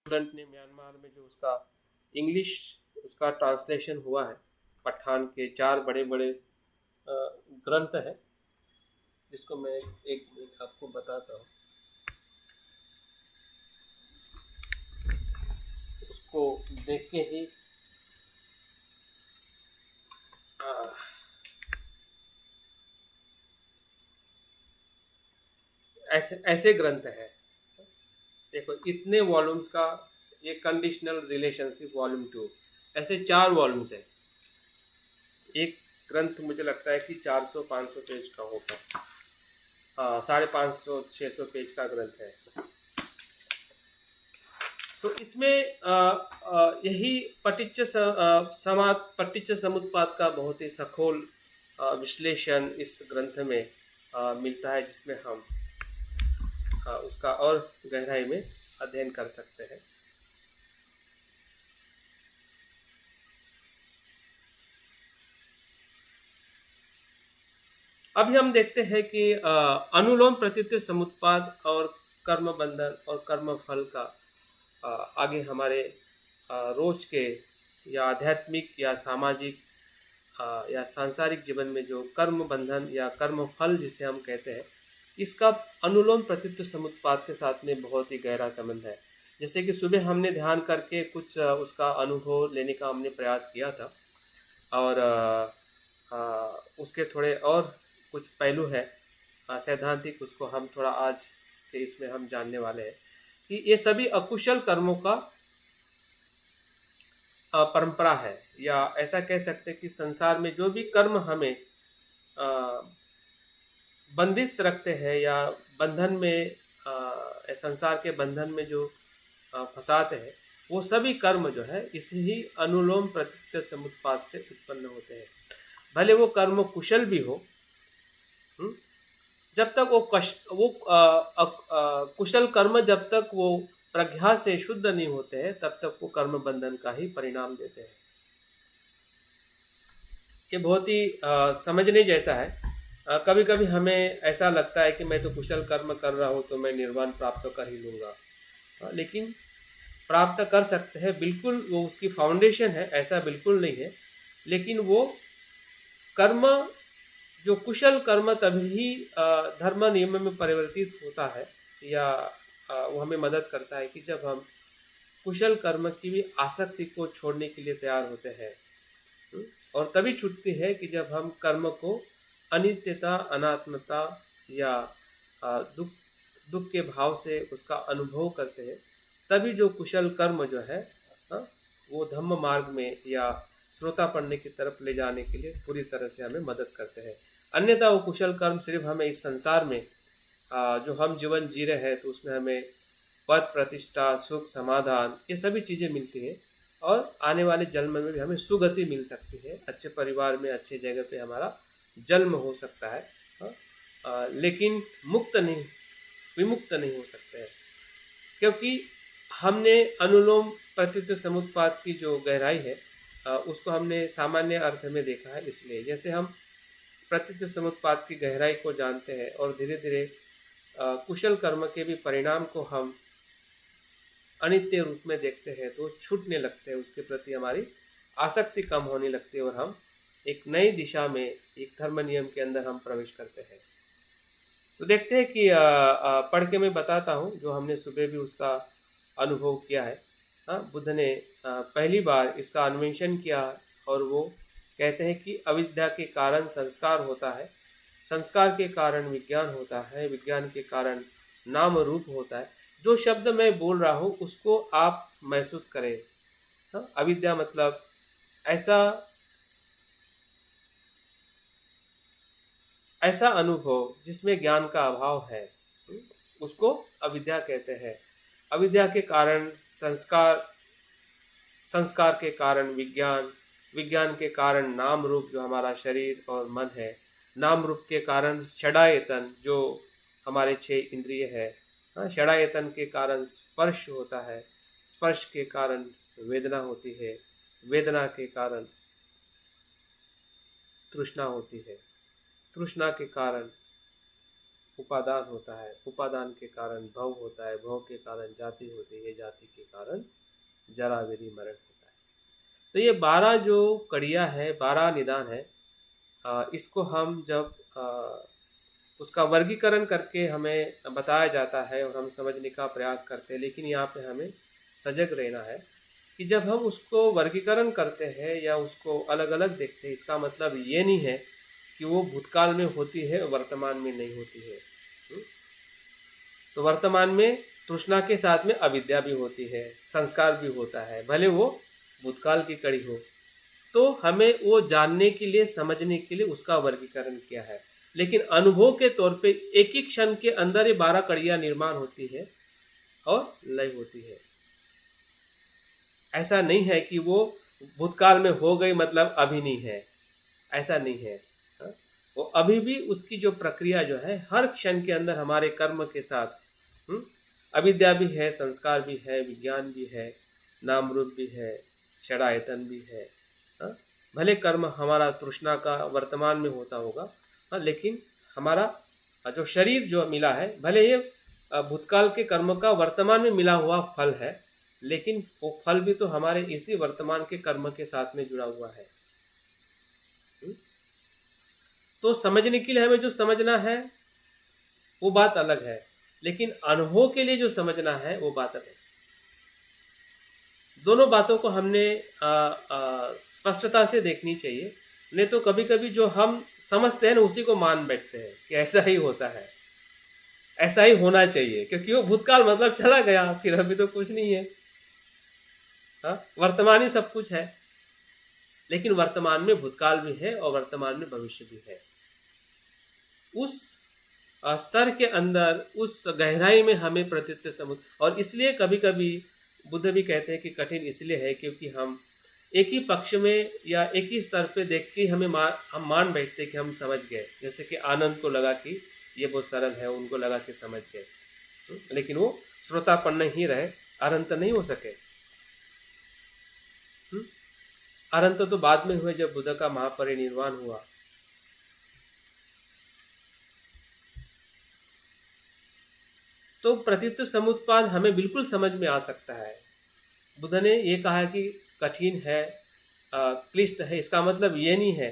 Student ने Myanmar में जो उसका इंग्लिश उसका ट्रांसलेशन हुआ है, पठान के 4 बड़े-बड़े ग्रंथ हैं, जिसको मैं एक मिनट आपको बताता हूँ। उसको देख के ही अ, ऐसे ऐसे ग्रंथ हैं। देखो इतने वॉल्यूम्स का ये कंडीशनल रिलेशनशिप वॉल्यूम 2, ऐसे 4 वॉल्यूम्स हैं। एक ग्रंथ मुझे लगता है कि 400-500 पेज का होगा। हाँ, 550-600 पेज का ग्रंथ है। तो इसमें यही पटिच्च समुत्पाद का बहुत ही सखोल विश्लेषण इस ग्रंथ में मिलता है, जिसमें हम उसका और गहराई में अध्ययन कर सकते हैं। अभी हम देखते हैं कि अनुलोम प्रत्यय समुत्पाद और कर्म बंधन और कर्म फल का आगे हमारे रोज के या आध्यात्मिक या सामाजिक या सांसारिक जीवन में जो कर्म बंधन या कर्म फल जिसे हम कहते हैं, इसका अनुलोम प्रत्यय समुत्पाद के साथ में बहुत ही गहरा संबंध है। जैसे कि सुबह हमने ध्यान करके कुछ उसका अनुभव लेने का हमने प्रयास किया था, और उसके थोड़े और कुछ पहलू है सैद्धांतिक, उसको हम थोड़ा आज के इसमें हम जानने वाले हैं कि ये सभी अकुशल कर्मों का परंपरा है, या ऐसा कह सकते हैं कि संसार में जो भी कर्म हमें बंदिस्त रखते हैं या बंधन में संसार के बंधन में जो फंसाते हैं, वो सभी कर्म जो है इसी ही अनुलोम प्रत्यय समुत्पाद से उत्पन्न होते हैं। भले वो कर्म कुशल भी हो, जब तक कुशल कर्म जब तक वो प्रज्ञा से शुद्ध नहीं होते हैं, तब तक वो कर्म बंधन का ही परिणाम देते हैं। ये बहुत ही समझने जैसा है। कभी कभी हमें ऐसा लगता है कि मैं तो कुशल कर्म कर रहा हूँ, तो मैं निर्वाण प्राप्त कर ही लूँगा। लेकिन प्राप्त कर सकते हैं, बिल्कुल वो उसकी फाउंडेशन है, ऐसा बिल्कुल नहीं है। लेकिन वो कर्म जो कुशल कर्म तभी ही धर्म नियम में परिवर्तित होता है, या वो हमें मदद करता है कि जब हम कुशल कर्म की भी आसक्ति को छोड़ने के लिए तैयार होते हैं। और तभी छूटती है कि जब हम कर्म को अनित्यता, अनात्मता या दुख दुख के भाव से उसका अनुभव करते हैं। तभी जो कुशल कर्म जो है वो धम्म मार्ग में या श्रोतापन्न की तरफ ले जाने के लिए पूरी तरह से हमें मदद करते हैं। अन्यथा वो कुशल कर्म सिर्फ हमें इस संसार में जो हम जीवन जी रहे हैं, तो उसमें हमें पद, प्रतिष्ठा, सुख, समाधान, ये सभी चीज़ें मिलती है, और आने वाले जन्म में भी हमें सुगति मिल सकती है, अच्छे परिवार में अच्छे जगह पे हमारा जन्म हो सकता है। लेकिन मुक्त नहीं, विमुक्त नहीं हो सकते हैं, क्योंकि हमने अनुलोम प्रत्यय समुत्पाद की जो गहराई है उसको हमने सामान्य अर्थ में देखा है। इसलिए जैसे हम प्रत्यय समुत्पाद की गहराई को जानते हैं और धीरे धीरे कुशल कर्म के भी परिणाम को हम अनित्य रूप में देखते हैं, तो छूटने लगते हैं, उसके प्रति हमारी आसक्ति कम होने लगती है, और हम एक नई दिशा में, एक धर्म नियम के अंदर हम प्रवेश करते हैं। तो देखते हैं कि पढ़ के मैं बताता हूँ जो हमने सुबह भी उसका अनुभव किया है। बुद्ध ने पहली बार इसका अन्वेषण किया, और वो कहते हैं कि अविद्या के कारण संस्कार होता है, संस्कार के कारण विज्ञान होता है, विज्ञान के कारण नाम रूप होता है। जो शब्द मैं बोल रहा हूँ उसको आप महसूस करें। अविद्या मतलब ऐसा ऐसा अनुभव जिसमें ज्ञान का अभाव है, उसको अविद्या कहते हैं। अविद्या के कारण संस्कार, संस्कार के कारण विज्ञान, विज्ञान के कारण नाम रूप जो हमारा शरीर और मन है, नाम रूप के कारण षडायतन जो हमारे 6 इंद्रिय है, षडायतन के कारण स्पर्श होता है, स्पर्श के कारण वेदना होती है, वेदना के कारण तृष्णा होती है, तृष्णा के कारण उपादान होता है, उपादान के कारण भव होता है, भव के कारण जाति होती है, जाति के कारण जरा व्याधि मरण होता है। तो ये 12 जो कड़ियाँ है, 12 निदान है, इसको हम जब उसका वर्गीकरण करके हमें बताया जाता है और हम समझने का प्रयास करते हैं, लेकिन यहाँ पे हमें सजग रहना है कि जब हम उसको वर्गीकरण करते हैं या उसको अलग अलग देखते हैं, इसका मतलब ये नहीं है कि वो भूतकाल में होती है वर्तमान में नहीं होती है। हम्म? तो वर्तमान में तृष्णा के साथ में अविद्या भी होती है, संस्कार भी होता है, भले वो भूतकाल की कड़ी हो। तो हमें वो जानने के लिए, समझने के लिए उसका वर्गीकरण किया है। लेकिन अनुभव के तौर पे एक ही क्षण के अंदर ये 12 कड़ियाँ निर्माण होती है और लय होती है। ऐसा नहीं है कि वो भूतकाल में हो गई मतलब अभी नहीं है, ऐसा नहीं है। हाँ? वो अभी भी उसकी जो प्रक्रिया जो है हर क्षण के अंदर हमारे कर्म के साथ, हम्म, अविद्या भी है, संस्कार भी है, विज्ञान भी है, नाम रूप भी है, षडायतन भी है। हाँ? भले कर्म हमारा तृष्णा का वर्तमान में होता होगा, हाँ, लेकिन हमारा जो शरीर जो मिला है, भले ये भूतकाल के कर्म का वर्तमान में मिला हुआ फल है, लेकिन वो फल भी तो हमारे इसी वर्तमान के कर्म के साथ में जुड़ा हुआ है। हम्म? तो समझने के लिए हमें जो समझना है वो बात अलग है, लेकिन अनुभव के लिए जो समझना है वो बात अलग है। दोनों बातों को हमने स्पष्टता से देखनी चाहिए, नहीं तो कभी कभी जो हम समझते हैं ना उसी को मान बैठते हैं कि ऐसा ही होता है, ऐसा ही होना चाहिए, क्योंकि वो भूतकाल मतलब चला गया, फिर अभी तो कुछ नहीं है। हाँ, वर्तमान ही सब कुछ है, लेकिन वर्तमान में भूतकाल भी है और वर्तमान में भविष्य भी है। उस स्तर के अंदर, उस गहराई में हमें प्रतीत समुद्र, और इसलिए कभी कभी बुद्ध भी कहते हैं कि कठिन इसलिए है क्योंकि हम एक ही पक्ष में या एक ही स्तर पे देख के हम मान बैठते कि हम समझ गए। जैसे कि आनंद को लगा कि ये बहुत सरल है, उनको लगा कि समझ गए, लेकिन वो श्रोतापन्न ही रहे, अनंत नहीं हो सके। अनंत तो बाद में हुए जब बुद्ध का महापरिनिर्वाण हुआ। तो प्रतीत समुत्पाद हमें बिल्कुल समझ में आ सकता है। बुद्ध ने ये कहा कि कठिन है, क्लिष्ट है, इसका मतलब ये नहीं है,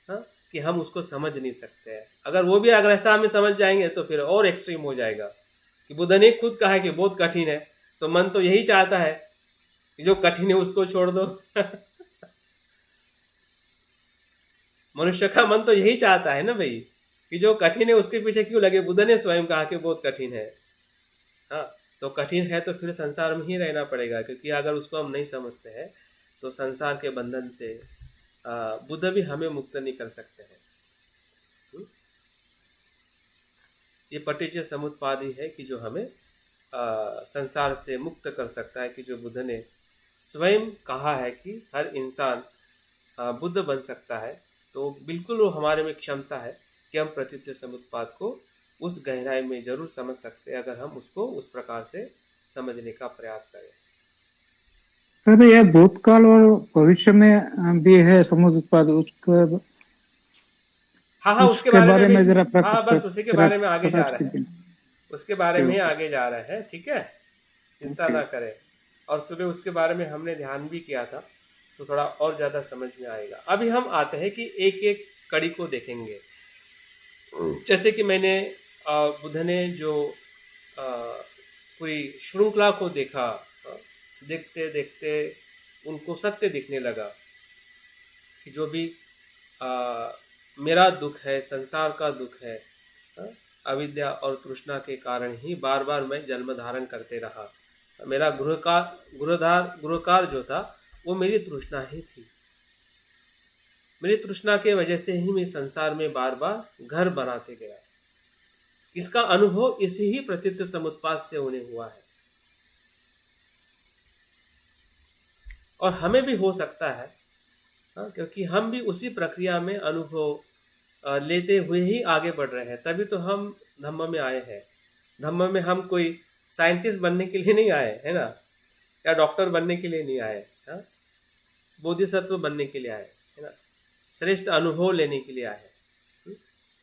हाँ, कि हम उसको समझ नहीं सकते हैं। अगर वो भी अगर ऐसा हमें समझ जाएंगे तो फिर और एक्सट्रीम हो जाएगा कि बुद्ध ने खुद कहा है कि बहुत कठिन है, तो मन तो यही चाहता है कि जो कठिन है उसको छोड़ दो। मनुष्य का मन तो यही चाहता है ना भाई, कि जो कठिन है उसके पीछे क्यों लगे। बुद्ध ने स्वयं कहा कि बहुत कठिन है। हाँ, तो कठिन है तो फिर संसार में ही रहना पड़ेगा, क्योंकि अगर उसको हम नहीं समझते हैं तो संसार के बंधन से बुद्ध भी हमें मुक्त नहीं कर सकते हैं। ये पटिज समुत्पाद ही है कि जो हमें संसार से मुक्त कर सकता है, कि जो बुद्ध ने स्वयं कहा है कि हर इंसान बुद्ध बन सकता है। तो बिल्कुल वो हमारे में क्षमता है कि हम प्रतीत समुत्पाद को उस गहराई में जरूर समझ सकते हैं, अगर हम उसको उस प्रकार से समझने का प्रयास करें। सर यह भूतकाल और भविष्य में भी है समुद्र उत्पाद, उसके हाँ हाँ, उसके उसके बारे में बारे भी। में जरा हाँ, बस उसी के बारे में आगे जा प्रकाश रहे हैं, कीजिए। उसके बारे में ही ओके आगे जा रहे हैं, ठीक है, चिंता ओके। ना करें। और सुबह उसके बारे में हमने ध्यान भी किया था, तो थोड़ा और ज़्यादा समझ में आएगा। अभी हम आते हैं कि एक एक कड़ी को देखेंगे। जैसे कि मैंने बुद्ध ने जो पूरी श्रृंखला को देखा, देखते देखते उनको सत्य दिखने लगा कि जो भी आ, मेरा दुख है, संसार का दुख है, हाँ, अविद्या और तृष्णा के कारण ही बार बार मैं जन्म धारण करते रहा। मेरा गृहकार जो था वो मेरी तृष्णा ही थी। मेरी तृष्णा के वजह से ही मैं संसार में बार बार घर बनाते गया। इसका अनुभव इसी ही प्रतीत समुत्पाद से होने हुआ है, और हमें भी हो सकता है। हाँ, क्योंकि हम भी उसी प्रक्रिया में अनुभव लेते हुए ही आगे बढ़ रहे हैं, तभी तो हम धम्म में आए हैं। धम्म में हम कोई साइंटिस्ट बनने के लिए नहीं आए है ना, या डॉक्टर बनने के लिए नहीं आए, हाँ, बोधिसत्व बनने के लिए आए है ना, श्रेष्ठ अनुभव लेने के लिए आए हैं।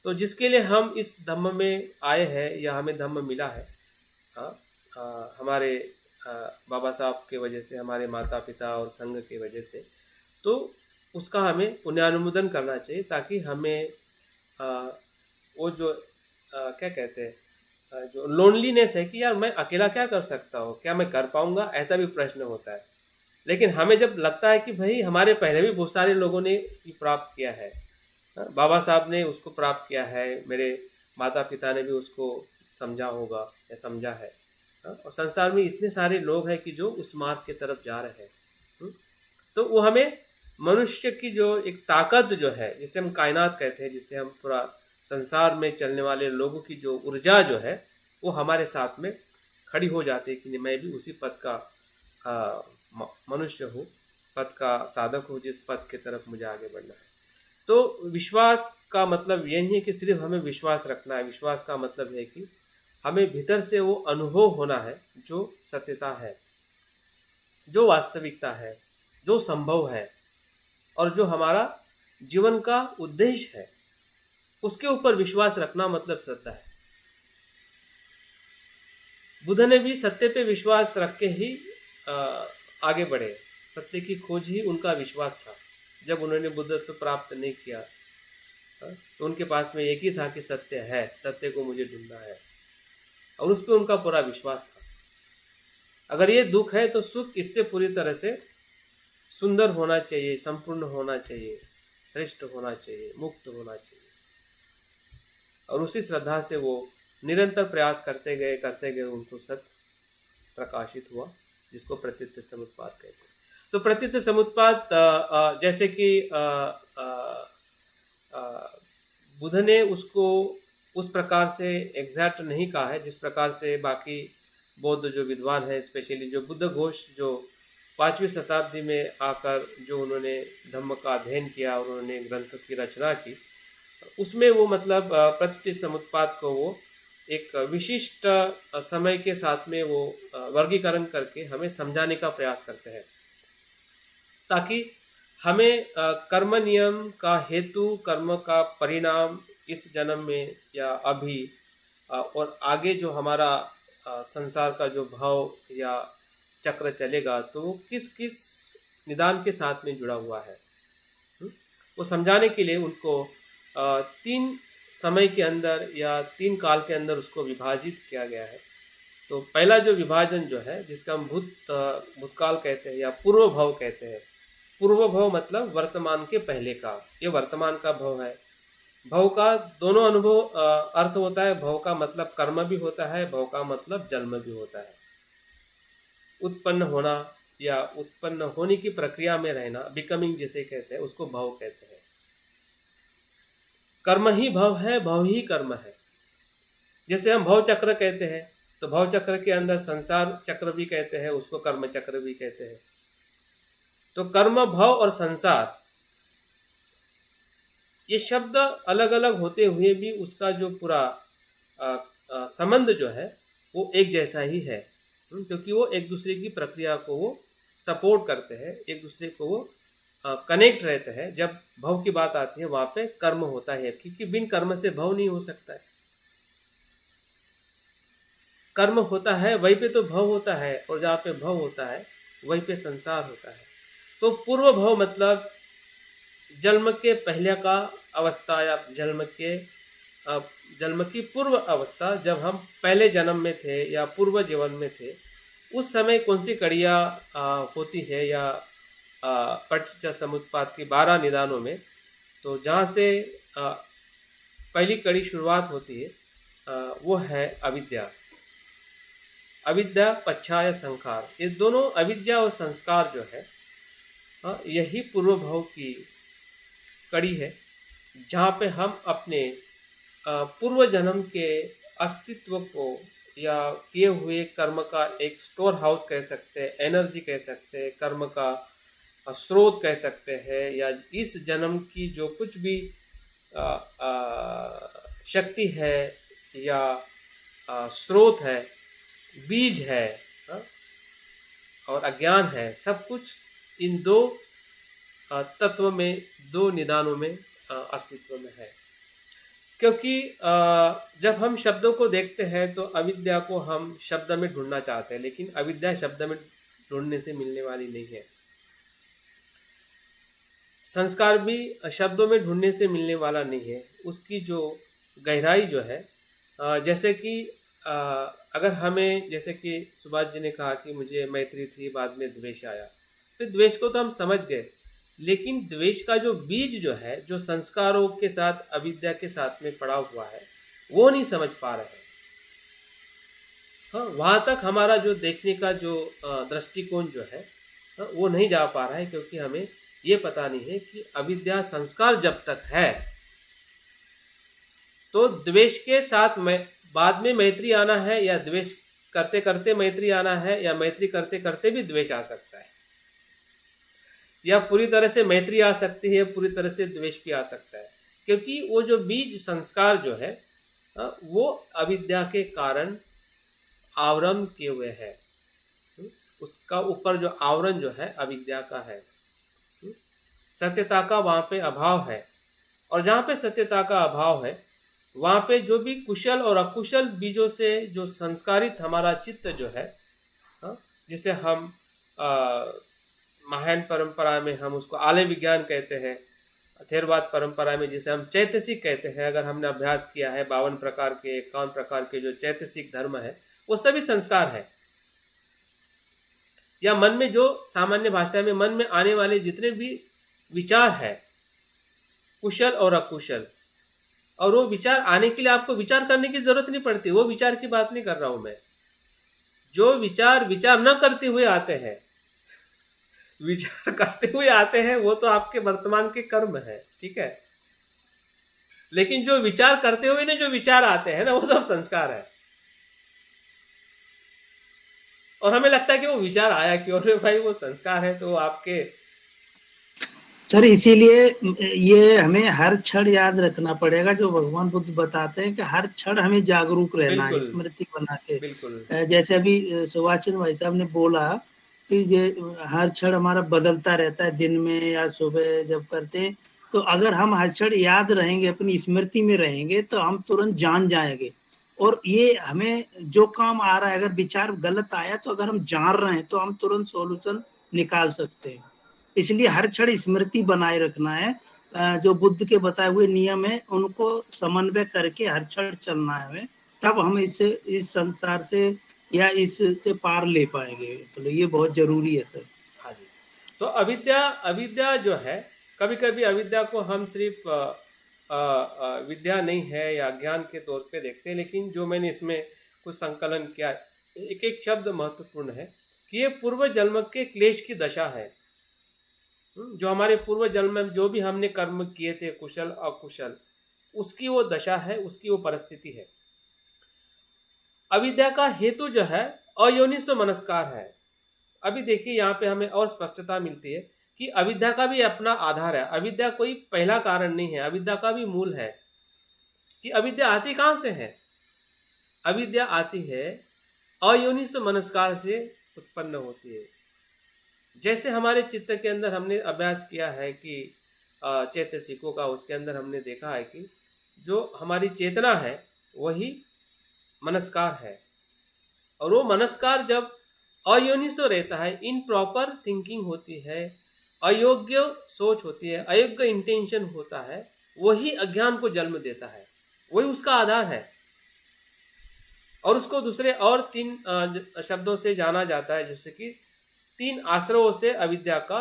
तो जिसके लिए हम इस धम्म में आए हैं या हमें धम्म मिला है, हाँ, हमारे बाबा साहब के वजह से, हमारे माता पिता और संघ की वजह से, तो उसका हमें पुण्यानुमोदन करना चाहिए, ताकि हमें अ, वो जो क्या कहते हैं, जो लोनलीनेस है कि यार मैं अकेला क्या कर सकता हूँ, क्या मैं कर पाऊंगा, ऐसा भी प्रश्न होता है। लेकिन हमें जब लगता है कि भाई हमारे पहले भी बहुत सारे लोगों ने ये प्राप्त किया है, हाँ, बाबा साहब ने उसको प्राप्त किया है, मेरे माता पिता ने भी उसको समझा होगा या समझा है, हाँ, और संसार में इतने सारे लोग हैं कि जो उस मार्ग की तरफ जा रहे हैं। हम्म, तो वो हमें मनुष्य की जो एक ताकत जो है, जिसे हम कायनात कहते हैं, जिसे हम पूरा संसार में चलने वाले लोगों की जो ऊर्जा जो है, वो हमारे साथ में खड़ी हो जाती है कि नहीं, मैं भी उसी पथ का मनुष्य हूँ, पथ का साधक हूँ, जिस पथ की तरफ मुझे आगे बढ़ना है। तो विश्वास का मतलब ये नहीं है कि सिर्फ हमें विश्वास रखना है। विश्वास का मतलब है कि हमें भीतर से वो अनुभव होना है जो सत्यता है, जो वास्तविकता है, जो संभव है, और जो हमारा जीवन का उद्देश्य है, उसके ऊपर विश्वास रखना मतलब श्रद्धा है। बुद्ध ने भी सत्य पे विश्वास रख के ही आगे बढ़े। सत्य की खोज ही उनका विश्वास था। जब उन्होंने बुद्धत्व प्राप्त नहीं किया, तो उनके पास में एक ही था कि सत्य है, सत्य को मुझे ढूंढना है, और उस पर उनका पूरा विश्वास था। अगर ये दुख है तो सुख इससे पूरी तरह से सुंदर होना चाहिए, संपूर्ण होना चाहिए, श्रेष्ठ होना चाहिए, मुक्त होना चाहिए। और उसी श्रद्धा से वो निरंतर प्रयास करते गए उनको सत्य प्रकाशित हुआ, जिसको प्रतीत समुत्पाद कहते हैं। तो प्रतीत समुत्पाद जैसे कि बुद्ध ने उसको उस प्रकार से एग्जैक्ट नहीं कहा है जिस प्रकार से बाकी बौद्ध जो विद्वान हैं, स्पेशली जो बुद्ध घोष जो 5वीं शताब्दी में आकर जो उन्होंने धम्म का अध्ययन किया और उन्होंने ग्रंथ की रचना की, उसमें वो मतलब प्रतिष्ठित समुत्पाद को वो एक विशिष्ट समय के साथ में वो वर्गीकरण करके हमें समझाने का प्रयास करते हैं, ताकि हमें कर्म नियम का हेतु, कर्म का परिणाम इस जन्म में या अभी और आगे जो हमारा संसार का जो भाव या चक्र चलेगा, तो वो किस किस निदान के साथ में जुड़ा हुआ है, वो समझाने के लिए उनको 3 समय के अंदर या 3 काल के अंदर उसको विभाजित किया गया है। तो पहला जो विभाजन जो है, जिसका हम भूतकाल कहते हैं या पूर्व भव कहते हैं। पूर्व भव मतलब वर्तमान के पहले का, ये वर्तमान का भव है। भव का दोनों अनुभव अर्थ होता है। भव का मतलब कर्म भी होता है, भव का मतलब जन्म भी होता है। उत्पन्न होना या उत्पन्न होने की प्रक्रिया में रहना, बिकमिंग जिसे कहते हैं, उसको भव कहते हैं। कर्म ही भव है, भव ही कर्म है। जैसे हम भव चक्र कहते हैं, तो भव चक्र के अंदर संसार चक्र भी कहते हैं, उसको कर्म चक्र भी कहते हैं। तो कर्म, भव और संसार, ये शब्द अलग अलग होते हुए भी उसका जो पूरा संबंध जो है वो एक जैसा ही है, क्योंकि वो एक दूसरे की प्रक्रिया को वो सपोर्ट करते हैं, एक दूसरे को वो कनेक्ट रहते हैं। जब भव की बात आती है वहाँ पे कर्म होता है, क्योंकि बिन कर्म से भव नहीं हो सकता है। कर्म होता है वहीं पे तो भव होता है, और जहाँ पे भव होता है वहीं पे संसार होता है। तो पूर्व भव मतलब जन्म के पहले का अवस्था या जन्म की पूर्व अवस्था, जब हम पहले जन्म में थे या पूर्व जीवन में थे, उस समय कौन सी कड़ियाँ होती है या पठ्य समुत्पाद की 12 निदानों में, तो जहाँ से पहली कड़ी शुरुआत होती है वो है अविद्या। अविद्या, पच्छाय, संस्कार, ये दोनों अविद्या और संस्कार जो है यही पूर्व भव की कड़ी है, जहाँ पे हम अपने पूर्व जन्म के अस्तित्व को या किए हुए कर्म का एक स्टोर हाउस कह सकते हैं, एनर्जी कह सकते हैं, कर्म का स्रोत कह सकते हैं, या इस जन्म की जो कुछ भी शक्ति है या स्रोत है, बीज है, और अज्ञान है, सब कुछ इन 2 तत्व में, 2 निदानों में अस्तित्व में है। क्योंकि जब हम शब्दों को देखते हैं तो अविद्या को हम शब्द में ढूंढना चाहते हैं, लेकिन अविद्या शब्द में ढूंढने से मिलने वाली नहीं है। संस्कार भी शब्दों में ढूंढने से मिलने वाला नहीं है। उसकी जो गहराई जो है, जैसे कि अ, अगर हमें, जैसे कि सुभाष जी ने कहा कि मुझे मैत्री थी, बाद में द्वेष आया, तो द्वेष को तो हम समझ गए, लेकिन द्वेष का जो बीज जो है, जो संस्कारों के साथ अविद्या के साथ में पड़ा हुआ है, वो नहीं समझ पा रहे हैं। हाँ, वहाँ तक हमारा जो देखने का जो दृष्टिकोण जो है, हाँ, वो नहीं जा पा रहा है, क्योंकि हमें ये पता नहीं है कि अविद्या संस्कार जब तक है तो द्वेष के साथ में बाद में मैत्री आना है, या द्वेष करते करते मैत्री आना है, या मैत्री करते करते भी द्वेष आ सकता है, या पूरी तरह से मैत्री आ सकती है, पूरी तरह से द्वेष भी आ सकता है, क्योंकि वो जो बीज संस्कार जो है, वो अविद्या के कारण आवरण किए हुए है। उसका ऊपर जो आवरण जो है अविद्या का है। सत्यता का वहाँ पे अभाव है, और जहाँ पे सत्यता का अभाव है, वहाँ पे जो भी कुशल और अकुशल बीजों से जो संस्कारित हमारा चित्त जो है, हाँ, जिसे हम महायान परंपरा में हम उसको आलय विज्ञान कहते हैं, थेरवाद परंपरा में जिसे हम चैतसिक कहते हैं। अगर हमने अभ्यास किया है 52 प्रकार के 51 प्रकार के जो चैतसिक धर्म है, वो सभी संस्कार है, या मन में जो सामान्य भाषा में मन में आने वाले जितने भी विचार है, कुशल और अकुशल, और वो विचार आने के लिए आपको विचार करने की जरूरत नहीं पड़ती। वो विचार की बात नहीं कर रहा हूं मैं। जो विचार विचार न करते हुए आते हैं, विचार करते हुए आते हैं, वो तो आपके वर्तमान के कर्म है, ठीक है। लेकिन जो विचार करते हुए ना जो विचार आते हैं ना, वो सब संस्कार है। और हमें लगता है कि वो विचार आया क्यों, अरे भाई वो संस्कार है, तो आपके सर इसीलिए ये हमें हर क्षण याद रखना पड़ेगा, जो भगवान बुद्ध बताते हैं कि हर क्षण हमें जागरूक रहना है, स्मृति बना के। बिल्कुल जैसे अभी सुभाष चंद्र भाई साहब ने बोला कि ये हर क्षण हमारा बदलता रहता है, दिन में या सुबह जब करते हैं, तो अगर हम हर क्षण याद रहेंगे, अपनी स्मृति में रहेंगे, तो हम तुरंत जान जाएंगे। और ये हमें जो काम आ रहा है, अगर विचार गलत आया तो अगर हम जान रहे हैं तो हम तुरंत सॉल्यूशन निकाल सकते हैं। इसलिए हर क्षण स्मृति बनाए रखना है। जो बुद्ध के बताए हुए नियम है उनको समन्वय करके हर क्षण चलना है हमें, तब हम इससे, इस संसार से या इससे पार ले पाएंगे। तो ये बहुत जरूरी है सर। हाँ जी। तो अविद्या जो है, कभी कभी अविद्या को हम सिर्फ विद्या नहीं है या ज्ञान के तौर पे देखते हैं, लेकिन जो मैंने इसमें कुछ संकलन किया, एक एक शब्द महत्वपूर्ण है कि ये पूर्व जन्म के क्लेश की दशा है। जो हमारे पूर्व जन्म में जो भी हमने कर्म किए थे, कुशल अकुशल, उसकी वो दशा है, उसकी वो परिस्थिति है। अविद्या का हेतु जो है अयोनिसो मनस्कार है। अभी देखिए यहाँ पे हमें और स्पष्टता मिलती है कि अविद्या का भी अपना आधार है। अविद्या कोई पहला कारण नहीं है, अविद्या का भी मूल है। कि अविद्या आती कहाँ से है? अविद्या आती है अयोनिसो मनस्कार से उत्पन्न होती है। जैसे हमारे चित्त के अंदर हमने अभ्यास किया है कि चैतसिकों का, उसके अंदर हमने देखा है कि जो हमारी चेतना है वही मनस्कार है, और वो मनस्कार जब अयोनिसो रहता है, इनप्रॉपर थिंकिंग होती है, अयोग्य सोच होती है, अयोग्य इंटेंशन होता है, वही अज्ञान को जन्म देता है, वही उसका आधार है। और उसको दूसरे और 3 शब्दों से जाना जाता है, जैसे कि 3 आश्रयों से अविद्या का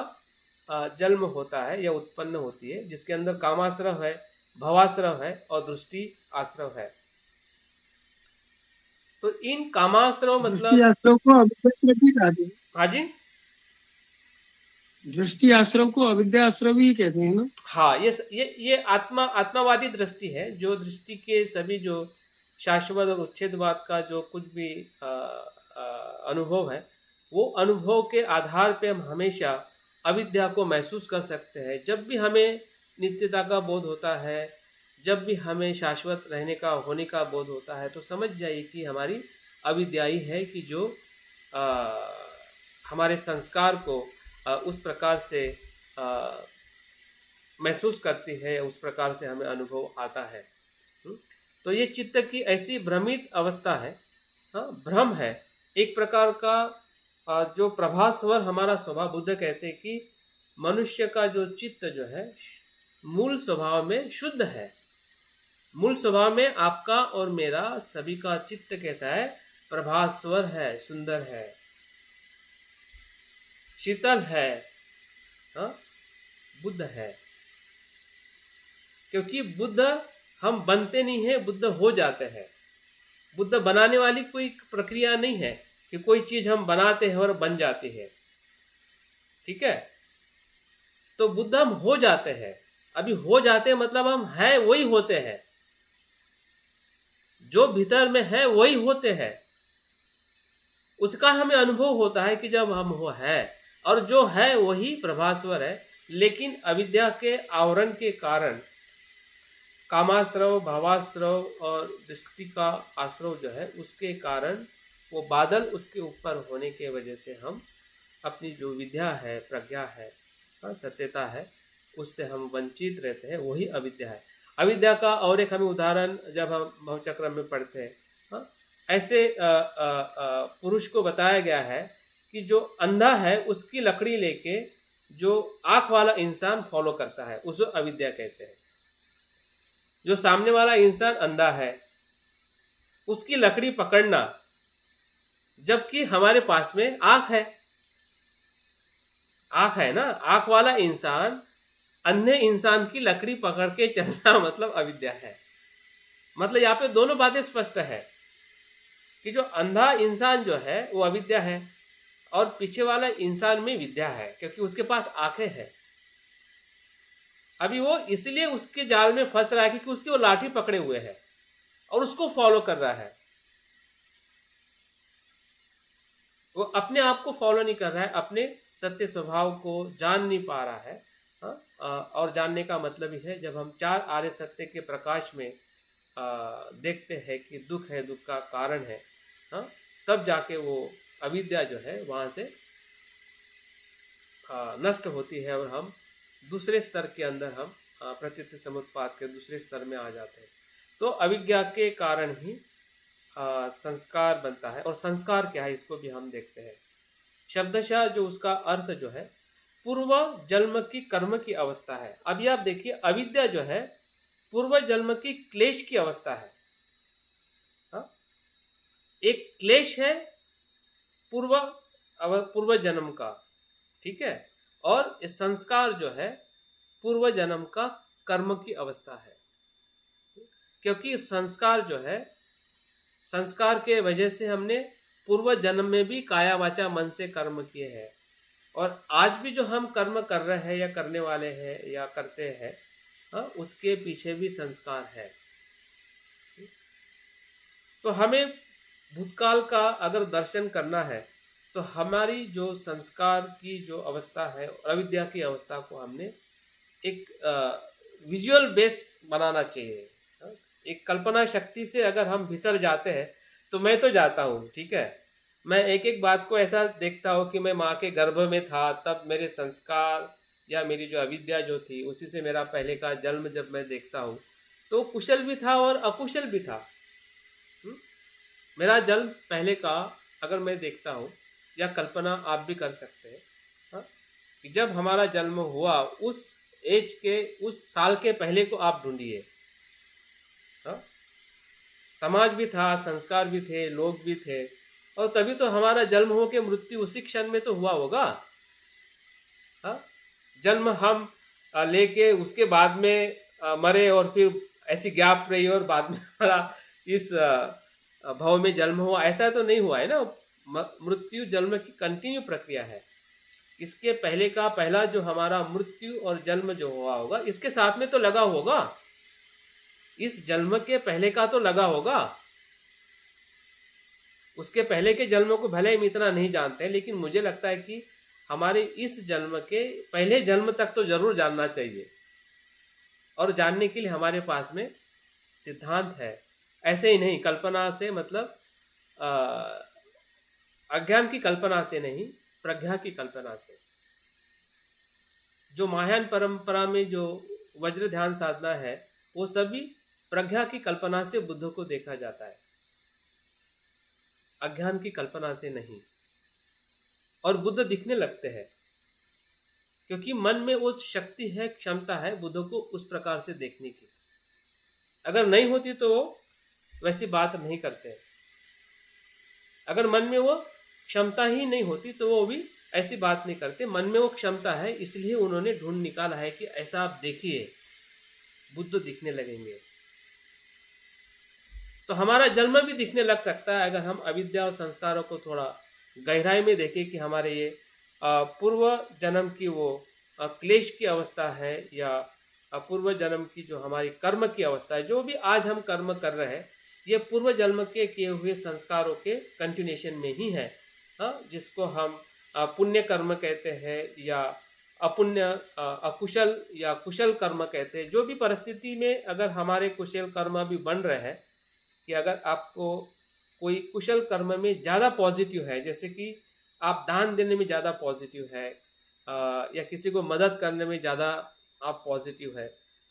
जन्म होता है या उत्पन्न होती है, जिसके अंदर कामाश्रव है, भवाश्रव है और दृष्टि आश्रव है। तो इन कामाश्रव दृष्टि मतलब, आश्रव को अविद्या भी कहते हैं। हाँ जी, दृष्टि आश्रव को अविद्या आश्रव ही कहते हैं ना। हाँ, ये आत्मावादी दृष्टि है, जो दृष्टि के सभी जो शाश्वत और उच्छेदवाद का जो कुछ भी अनुभव है, वो अनुभव के आधार पे हम हमेशा अविद्या को महसूस कर सकते हैं। जब भी हमें नित्यता का बोध होता है, जब भी हमें शाश्वत रहने का, होने का बोध होता है, तो समझ जाइए कि हमारी अविद्या ही है कि जो हमारे संस्कार को उस प्रकार से महसूस करती है, उस प्रकार से हमें अनुभव आता है। हुँ? तो ये चित्त की ऐसी भ्रमित अवस्था है, हाँ, भ्रम है, एक प्रकार का जो प्रभास्वर हमारा स्वभाव। बुद्ध कहते हैं कि मनुष्य का जो चित्त जो है मूल स्वभाव में शुद्ध है। मूल स्वभाव में आपका और मेरा सभी का चित्त कैसा है? प्रभास्वर है, सुंदर है, शीतल है, हाँ, बुद्ध है। क्योंकि बुद्ध हम बनते नहीं है, बुद्ध हो जाते हैं। बुद्ध बनाने वाली कोई प्रक्रिया नहीं है कि कोई चीज हम बनाते हैं और बन जाती है, ठीक है। तो बुद्ध हम हो जाते हैं। अभी हो जाते हैं मतलब हम है वही होते हैं, जो भीतर में है वही होते हैं। उसका हमें अनुभव होता है कि जब हम वो है, और जो है वही प्रभास्वर है। लेकिन अविद्या के आवरण के कारण कामाश्रव, भावाश्रव और दृष्टि का आश्रव जो है, उसके कारण वो बादल उसके ऊपर होने के वजह से हम अपनी जो विद्या है, प्रज्ञा है, सत्यता है, उससे हम वंचित रहते हैं। वही अविद्या है। अविद्या का और एक हमें उदाहरण जब हम भवचक्र में पढ़ते हैं, हाँ, ऐसे पुरुष को बताया गया है कि जो अंधा है उसकी लकड़ी लेके जो आँख वाला इंसान फॉलो करता है, उसको अविद्या कहते हैं। जो सामने वाला इंसान अंधा है उसकी लकड़ी पकड़ना, जबकि हमारे पास में आँख है। आँख है ना, आँख वाला इंसान अंधे इंसान की लकड़ी पकड़ के चलना मतलब अविद्या है। मतलब यहाँ पे दोनों बातें स्पष्ट है कि जो अंधा इंसान जो है वो अविद्या है, और पीछे वाला इंसान में विद्या है, क्योंकि उसके पास आंखें हैं। अभी वो इसलिए उसके जाल में फंस रहा है क्योंकि उसकी वो लाठी पकड़े हुए है और उसको फॉलो कर रहा है। वो अपने आप को फॉलो नहीं कर रहा है, अपने सत्य स्वभाव को जान नहीं पा रहा है। और जानने का मतलब ही है, जब हम चार आर्य सत्य के प्रकाश में देखते हैं कि दुख है, दुख का कारण है, हाँ, तब जाके वो अविद्या जो है वहाँ से नष्ट होती है और हम दूसरे स्तर के अंदर हम प्रतीति समुत्पाद के दूसरे स्तर में आ जाते हैं। तो अविद्या के कारण ही संस्कार बनता है। और संस्कार क्या है इसको भी हम देखते हैं। शब्दशः जो उसका अर्थ जो है पूर्व जन्म की कर्म की अवस्था है। अभी आप देखिए अविद्या जो है पूर्व जन्म की क्लेश की अवस्था है। हाँ? एक क्लेश है पूर्व जन्म का, ठीक है, और इस संस्कार जो है पूर्व जन्म का कर्म की अवस्था है। क्योंकि संस्कार जो है, संस्कार के वजह से हमने पूर्व जन्म में भी काया वाचा मन से कर्म किए हैं, और आज भी जो हम कर्म कर रहे हैं या करने वाले हैं या करते हैं, उसके पीछे भी संस्कार है। तो हमें भूतकाल का अगर दर्शन करना है तो हमारी जो संस्कार की जो अवस्था है, अविद्या की अवस्था को हमने एक विजुअल बेस बनाना चाहिए। एक कल्पना शक्ति से अगर हम भीतर जाते हैं, तो मैं तो जाता हूँ, ठीक है, मैं एक एक बात को ऐसा देखता हूँ कि मैं माँ के गर्भ में था तब मेरे संस्कार या मेरी जो अविद्या जो थी उसी से मेरा पहले का जन्म जब मैं देखता हूँ तो कुशल भी था और अकुशल भी था। मेरा जन्म पहले का अगर मैं देखता हूँ, या कल्पना आप भी कर सकते हैं, हाँ, कि जब हमारा जन्म हुआ उस एज के, उस साल के पहले को आप ढूंढिए। हाँ, समाज भी था, संस्कार भी थे, लोग भी थे, और तभी तो हमारा जन्म हो के मृत्यु उसी क्षण में तो हुआ होगा। हाँ, जन्म हम लेके उसके बाद में मरे और फिर ऐसी गैप रही और बाद में हमारा इस भाव में जन्म हुआ, ऐसा तो नहीं हुआ है ना। मृत्यु जन्म की कंटिन्यू प्रक्रिया है। इसके पहले का पहला जो हमारा मृत्यु और जन्म जो हुआ होगा इसके साथ में तो लगा होगा, इस जन्म के पहले का तो लगा होगा। उसके पहले के जन्मों को भले हम इतना नहीं जानते, लेकिन मुझे लगता है कि हमारे इस जन्म के पहले जन्म तक तो जरूर जानना चाहिए, और जानने के लिए हमारे पास में सिद्धांत है। ऐसे ही नहीं कल्पना से, मतलब अज्ञान की कल्पना से नहीं, प्रज्ञा की कल्पना से। जो महायान परंपरा में जो वज्र ध्यान साधना है वो सभी प्रज्ञा की कल्पना से बुद्ध को देखा जाता है, अज्ञान की कल्पना से नहीं। और बुद्ध दिखने लगते हैं क्योंकि मन में वो शक्ति है, क्षमता है बुद्ध को उस प्रकार से देखने की। अगर नहीं होती तो वो वैसी बात नहीं करते। अगर मन में वो क्षमता ही नहीं होती तो वो भी ऐसी बात नहीं करते। मन में वो क्षमता है, इसलिए उन्होंने ढूंढ निकाला है कि ऐसा आप देखिए, बुद्ध दिखने लगेंगे। तो हमारा जन्म भी दिखने लग सकता है अगर हम अविद्या और संस्कारों को थोड़ा गहराई में देखें कि हमारे ये पूर्व जन्म की वो क्लेश की अवस्था है या पूर्व जन्म की जो हमारी कर्म की अवस्था है, जो भी आज हम कर्म कर रहे हैं ये पूर्व जन्म के किए हुए संस्कारों के कंटिन्यूशन में ही है। जिसको हम पुण्य कर्म कहते हैं या अपुण्य अकुशल या कुशल कर्म कहते हैं। जो भी परिस्थिति में अगर हमारे कुशल कर्म भी बन रहे हैं, कि अगर आपको कोई कुशल कर्म में ज़्यादा पॉजिटिव है, जैसे कि आप दान देने में ज़्यादा पॉजिटिव है या किसी को मदद करने में ज़्यादा आप पॉजिटिव है,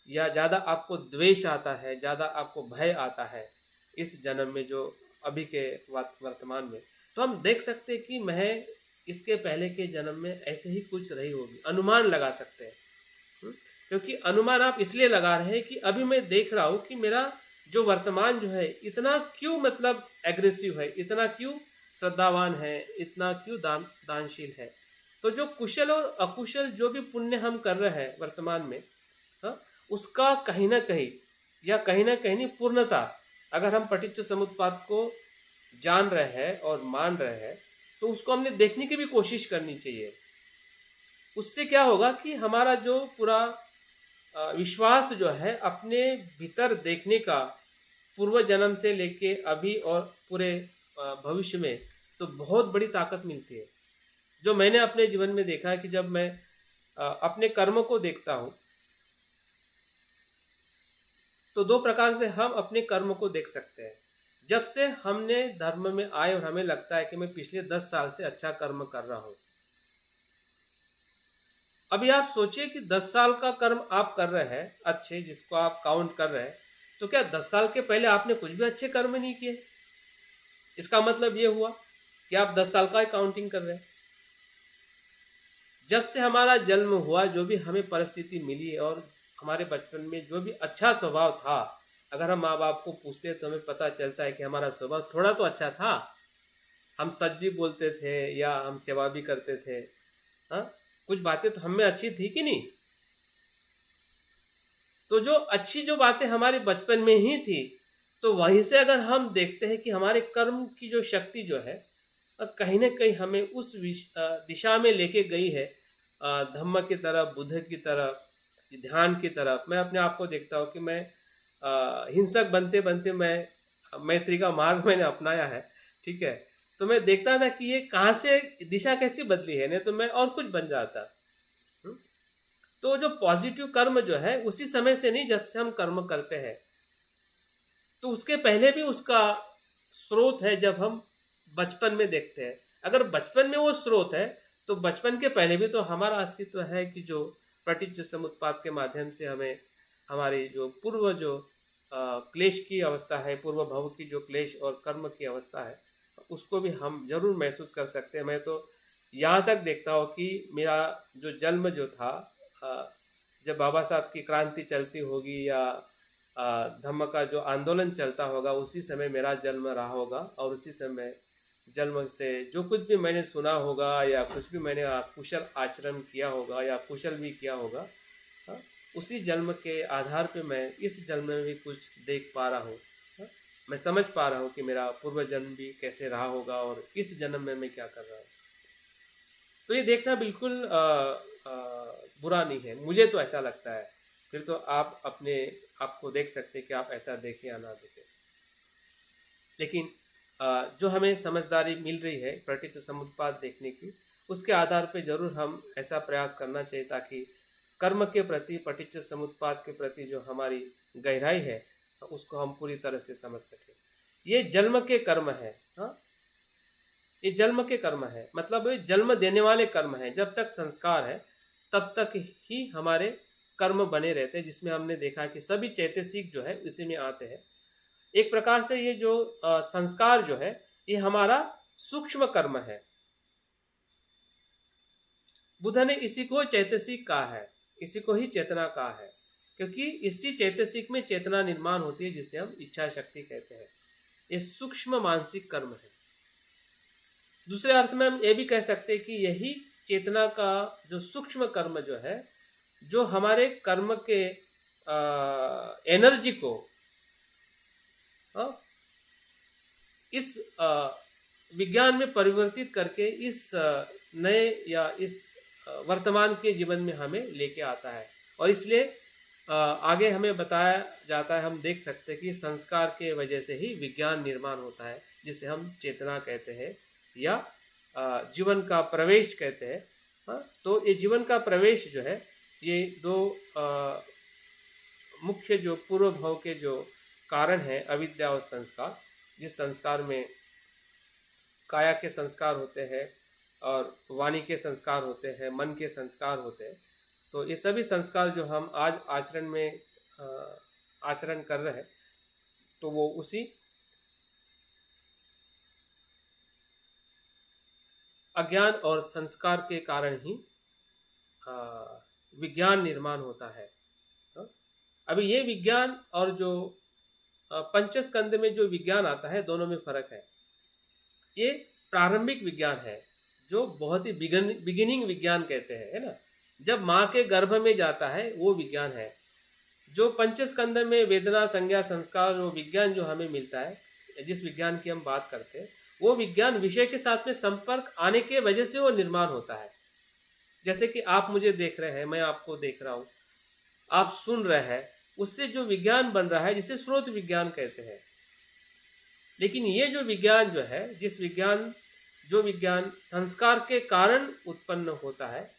या ज़्यादा आपको द्वेष आता है, ज़्यादा आपको भय आता है इस जन्म में, जो अभी के वर्तमान में, तो हम देख सकते हैं कि मैं इसके पहले के जन्म में ऐसे ही कुछ रही होगी, अनुमान लगा सकते हैं। क्योंकि अनुमान आप इसलिए लगा रहे हैं कि अभी मैं देख रहा हूँ कि मेरा जो वर्तमान जो है इतना क्यों मतलब एग्रेसिव है, इतना क्यों श्रद्धावान है, इतना क्यों दानशील है। तो जो कुशल और अकुशल जो भी पुण्य हम कर रहे हैं वर्तमान में, उसका कहीं ना कहीं या कहीं ना कहीं पूर्णता अगर हम पटिच्च समुत्पाद को जान रहे हैं और मान रहे हैं तो उसको हमने देखने की भी कोशिश करनी चाहिए। उससे क्या होगा कि हमारा जो पूरा विश्वास जो है अपने भीतर देखने का, पूर्व जन्म से लेके अभी और पूरे भविष्य में, तो बहुत बड़ी ताकत मिलती है। जो मैंने अपने जीवन में देखा है कि जब मैं अपने कर्म को देखता हूँ तो दो प्रकार से हम अपने कर्म को देख सकते हैं। जब से हमने धर्म में आए और हमें लगता है कि मैं पिछले 10 साल से अच्छा कर्म कर रहा हूँ। अभी आप सोचिए कि 10 साल का कर्म आप कर रहे हैं अच्छे, जिसको आप काउंट कर रहे हैं, तो क्या 10 साल के पहले आपने कुछ भी अच्छे कर्म नहीं किए? इसका मतलब ये हुआ कि आप 10 साल का ही काउंटिंग कर रहे हैं। जब से हमारा जन्म हुआ, जो भी हमें परिस्थिति मिली और हमारे बचपन में जो भी अच्छा स्वभाव था, अगर हम माँ बाप को पूछते हैं तो हमें पता चलता है कि हमारा स्वभाव थोड़ा तो अच्छा था। हम सच भी बोलते थे या हम सेवा भी करते थे। कुछ बातें तो हम में अच्छी थी कि नहीं? तो जो अच्छी जो बातें हमारे बचपन में ही थी, तो वहीं से अगर हम देखते हैं कि हमारे कर्म की जो शक्ति जो है कहीं ना कहीं हमें उस दिशा में लेके गई है, धम्म की तरफ, बुद्ध की तरफ, ध्यान की तरफ। मैं अपने आप को देखता हूँ कि मैं हिंसक बनते बनते मैं मैत्री का मार्ग मैंने अपनाया है, ठीक है। तो मैं देखता था कि ये कहाँ से दिशा कैसी बदली है, नहीं तो मैं और कुछ बन जाता। तो जो पॉजिटिव कर्म जो है उसी समय से नहीं, जब से हम कर्म करते हैं, तो उसके पहले भी उसका स्रोत है जब हम बचपन में देखते हैं। अगर बचपन में वो स्रोत है तो बचपन के पहले भी तो हमारा अस्तित्व है कि जो पटिच्च समुत्पाद के माध्यम से हमें हमारी जो पूर्व जो क्लेश की अवस्था है, पूर्व भव की जो क्लेश और कर्म की अवस्था है, उसको भी हम जरूर महसूस कर सकते हैं। मैं तो यहाँ तक देखता हूँ कि मेरा जो जन्म जो था, जब बाबा साहब की क्रांति चलती होगी या धम्म का जो आंदोलन चलता होगा, उसी समय मेरा जन्म रहा होगा और उसी समय जन्म से जो कुछ भी मैंने सुना होगा या कुछ भी मैंने कुशल आचरण किया होगा या कुशल भी किया होगा, उसी जन्म के आधार पे मैं इस जन्म में भी कुछ देख पा रहा हूँ। मैं समझ पा रहा हूँ कि मेरा पूर्व जन्म भी कैसे रहा होगा और इस जन्म में मैं क्या कर रहा हूँ। तो ये देखना बिल्कुल बुरा नहीं है, मुझे तो ऐसा लगता है। फिर तो आप अपने आपको देख सकते हैं कि आप ऐसा देखें या ना देखें। लेकिन जो हमें समझदारी मिल रही है पटिच्च समुत्पाद देखने की, उसके आधार पे जरूर हम ऐसा प्रयास करना चाहिए ताकि कर्म के प्रति, पटिच्च समुत्पाद के प्रति जो हमारी गहराई है उसको हम पूरी तरह से समझ सकें। ये जन्म के कर्म है, ये जन्म के कर्म है, मतलब ये जन्म देने वाले कर्म है। जब तक संस्कार है तब तक ही हमारे कर्म बने रहते हैं, जिसमें हमने देखा कि सभी चैतसिक जो है इसी में आते हैं। एक प्रकार से ये जो संस्कार जो है ये हमारा सूक्ष्म कर्म है। बुद्ध ने इसी को चैतसिक कहा है, इसी को ही चेतना कहा है, क्योंकि इसी चैतसिक में चेतना निर्माण होती है, जिसे हम इच्छा शक्ति कहते हैं। ये सूक्ष्म मानसिक कर्म है। दूसरे अर्थ में हम ये भी कह सकते हैं कि यही चेतना का जो सूक्ष्म कर्म जो है, जो हमारे कर्म के एनर्जी को इस विज्ञान में परिवर्तित करके इस नए या इस वर्तमान के जीवन में हमें लेके आता है। और इसलिए आगे हमें बताया जाता है, हम देख सकते हैं कि संस्कार के वजह से ही विज्ञान निर्माण होता है, जिसे हम चेतना कहते हैं या जीवन का प्रवेश कहते हैं। तो ये जीवन का प्रवेश जो है, ये दो मुख्य जो पूर्व भाव के जो कारण है, अविद्या और संस्कार। जिस संस्कार में काया के संस्कार होते हैं और वाणी के संस्कार होते हैं, मन के संस्कार होते हैं, तो ये सभी संस्कार जो हम आज आचरण में आचरण कर रहे हैं, तो वो उसी अज्ञान और संस्कार के कारण ही विज्ञान निर्माण होता है। अभी ये विज्ञान और जो पंचस्कंद में जो विज्ञान आता है, दोनों में फर्क है। ये प्रारंभिक विज्ञान है, जो बहुत ही बिगिनिंग विज्ञान कहते हैं, है ना। जब माँ के गर्भ में जाता है वो विज्ञान है। जो पंचस्कंद में वेदना, संज्ञा, संस्कार, वो विज्ञान जो हमें मिलता है, जिस विज्ञान की हम बात करते हैं, वो विज्ञान विषय के साथ में संपर्क आने के वजह से वो निर्माण होता है। जैसे कि आप मुझे देख रहे हैं, मैं आपको देख रहा हूँ, आप सुन रहे हैं, उससे जो विज्ञान बन रहा है, जिसे स्रोत विज्ञान कहते हैं। लेकिन ये जो विज्ञान जो है, जो विज्ञान संस्कार के कारण उत्पन्न होता है,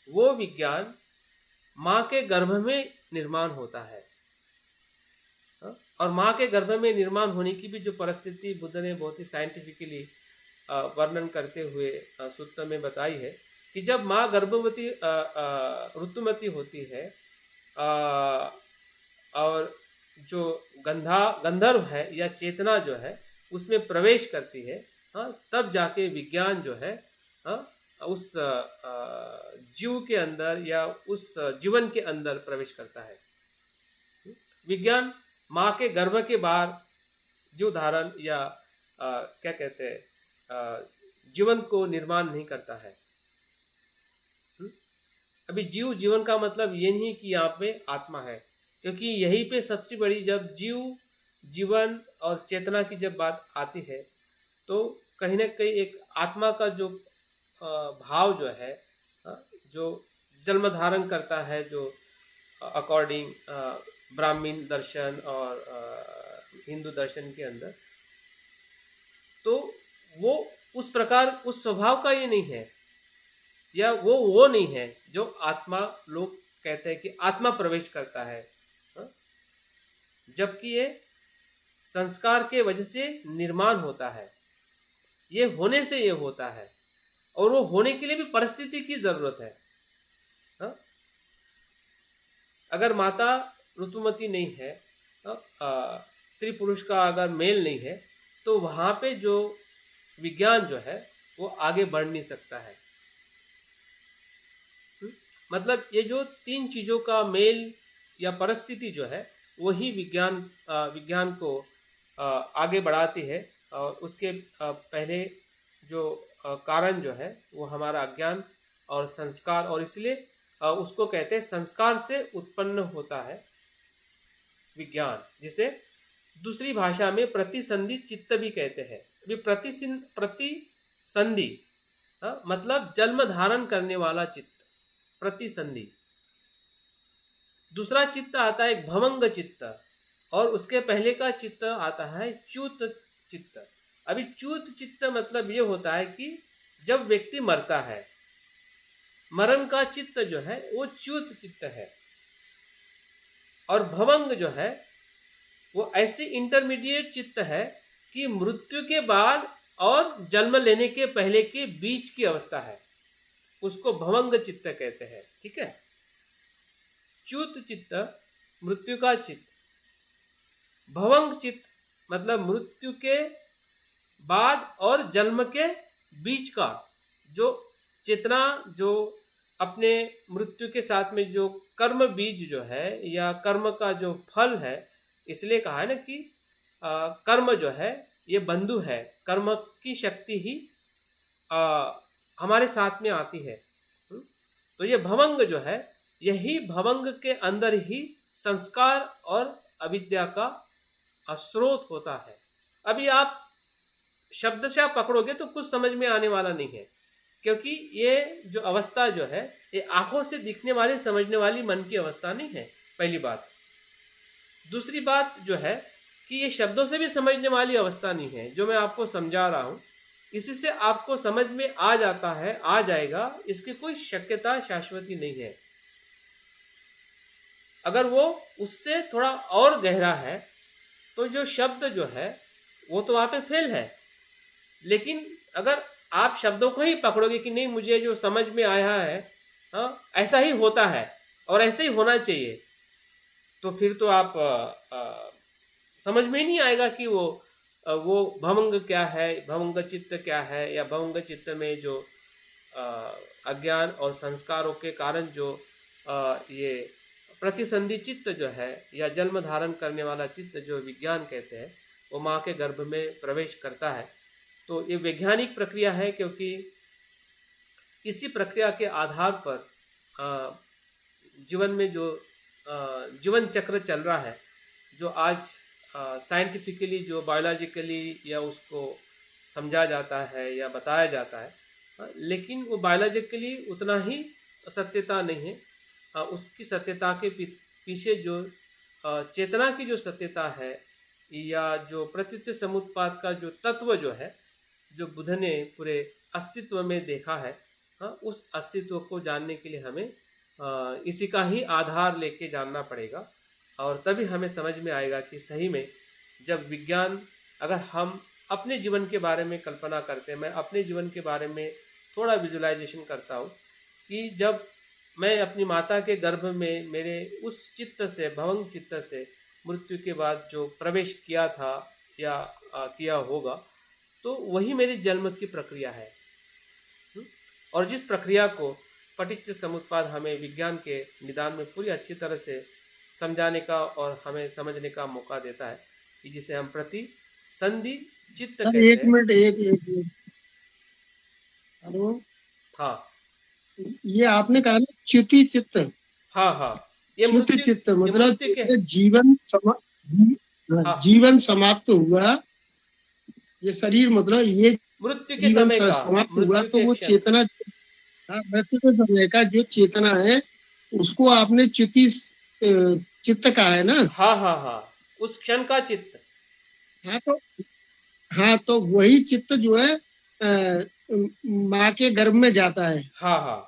वो विज्ञान माँ के गर्भ में निर्माण होता है। और माँ के गर्भ में निर्माण होने की भी जो परिस्थिति बुद्ध ने बहुत ही साइंटिफिकली वर्णन करते हुए सूत्र में बताई है कि जब माँ गर्भवती ऋतुमती होती है और जो गंधर्व है या चेतना जो है उसमें प्रवेश करती है, तब जाके विज्ञान जो है उस जीव के अंदर या उस जीवन के अंदर प्रवेश करता है। विज्ञान माँ के गर्भ के बाहर जीव धारण या क्या कहते हैं जीवन को निर्माण नहीं करता है। अभी जीवन का मतलब ये नहीं कि यहाँ पे आत्मा है, क्योंकि यहीं पे सबसे बड़ी, जब जीवन और चेतना की जब बात आती है, तो कहीं ना कहीं एक आत्मा का जो भाव जो है, जो जन्म धारण करता है, जो अकॉर्डिंग ब्राह्मण दर्शन और हिंदू दर्शन के अंदर, तो वो उस प्रकार उस स्वभाव का ये नहीं है, या वो नहीं है जो आत्मा लोग कहते हैं कि आत्मा प्रवेश करता है। जबकि ये संस्कार के वजह से निर्माण होता है, ये होने से ये होता है, और वो होने के लिए भी परिस्थिति की जरूरत है। अगर माता ऋतुमती नहीं है, स्त्री पुरुष का अगर मेल नहीं है, तो वहाँ पे जो विज्ञान जो है वो आगे बढ़ नहीं सकता है। मतलब ये जो तीन चीज़ों का मेल या परिस्थिति जो है, वही विज्ञान को आगे बढ़ाती है। और उसके पहले जो कारण जो है वो हमारा अज्ञान और संस्कार, और इसलिए उसको कहते हैं संस्कार से उत्पन्न होता है विज्ञान, जिसे दूसरी भाषा में प्रतिसंधि चित्त भी कहते हैं। अभी प्रतिसंधि मतलब जन्म धारण करने वाला चित्त, प्रतिसंधि। दूसरा चित्त आता है एक भवंग चित्त, और उसके पहले का चित्त आता है च्युत चित्त। अभी च्युत चित्त मतलब ये होता है कि जब व्यक्ति मरता है, मरण का चित्त जो है वो च्युत चित्त है। और भवंग जो है वो ऐसे इंटरमीडिएट चित्त है कि मृत्यु के बाद और जन्म लेने के पहले के बीच की अवस्था है, उसको भवंग चित्त कहते हैं। ठीक है। च्युत चित्त मृत्यु का चित्त, भवंग चित्त मतलब मृत्यु के बाद और जन्म के बीच का जो चेतना, जो अपने मृत्यु के साथ में जो कर्म बीज जो है या कर्म का जो फल है, इसलिए कहा है ना कि कर्म जो है ये बंधु है, कर्म की शक्ति ही हमारे साथ में आती है। तो ये भवंग जो है, यही भवंग के अंदर ही संस्कार और अविद्या का स्रोत होता है। अभी आप शब्दशः पकड़ोगे तो कुछ समझ में आने वाला नहीं है, क्योंकि ये जो अवस्था जो है ये आंखों से दिखने वाली समझने वाली मन की अवस्था नहीं है, पहली बात। दूसरी बात जो है कि ये शब्दों से भी समझने वाली अवस्था नहीं है, जो मैं आपको समझा रहा हूँ इसी से आपको समझ में आ जाता है, आ जाएगा, इसकी कोई शक्यता शाश्वती नहीं है। अगर वो उससे थोड़ा और गहरा है तो जो शब्द जो है वो तो वहाँ पे फेल है, लेकिन अगर आप शब्दों को ही पकड़ोगे कि नहीं मुझे जो समझ में आया है ऐसा ही होता है और ऐसे ही होना चाहिए, तो फिर तो आप समझ में ही नहीं आएगा कि वो भवंग क्या है, भवंग चित्त क्या है, या भवंग चित्त में जो अज्ञान और संस्कारों के कारण जो ये प्रतिसंधि चित्त जो है या जन्म धारण करने वाला चित्त जो विज्ञान कहते हैं, वो माँ के गर्भ में प्रवेश करता है। तो ये वैज्ञानिक प्रक्रिया है, क्योंकि इसी प्रक्रिया के आधार पर जीवन में जो जीवन चक्र चल रहा है, जो आज साइंटिफिकली जो बायोलॉजिकली या उसको समझा जाता है या बताया जाता है, लेकिन वो बायोलॉजिकली उतना ही सत्यता नहीं है। उसकी सत्यता के पीछे जो चेतना की जो सत्यता है या जो प्रतीत समुत्पाद का जो तत्व जो है, जो बुद्ध ने पूरे अस्तित्व में देखा है, उस अस्तित्व को जानने के लिए हमें इसी का ही आधार लेके जानना पड़ेगा, और तभी हमें समझ में आएगा कि सही में जब विज्ञान, अगर हम अपने जीवन के बारे में कल्पना करते हैं, मैं अपने जीवन के बारे में थोड़ा विजुलाइजेशन करता हूँ कि जब मैं अपनी माता के गर्भ में मेरे उस चित्त से, भवंग चित्त से मृत्यु के बाद जो प्रवेश किया था या किया होगा, तो वही मेरी जन्म की प्रक्रिया है। और जिस प्रक्रिया को पटिच्च समुत्पाद हमें विज्ञान के निदान में पूरी अच्छी तरह से समझाने का और हमें समझने का मौका देता है, कि जिसे हम प्रतिसंधि चित्त कहते हैं। एक मिनट हेलो, हाँ, ये आपने कहा ना च्युति चित्त, हाँ, ये च्युत मृत्यु, चित्त ये मतलब मृत्यु के, हाँ, जीवन समाप्त हुआ, ये शरीर मतलब ये मृत्यु के जीवन समय का, समाप्त हुआ, मृत्यु तो के वो क्षण, चेतना, मृत्यु के समय का जो चेतना है उसको आपने च्युति चित्त कहा है ना। हाँ, उस क्षण का चित्त। हाँ तो वही चित्त जो है माँ के गर्भ में जाता है। हाँ,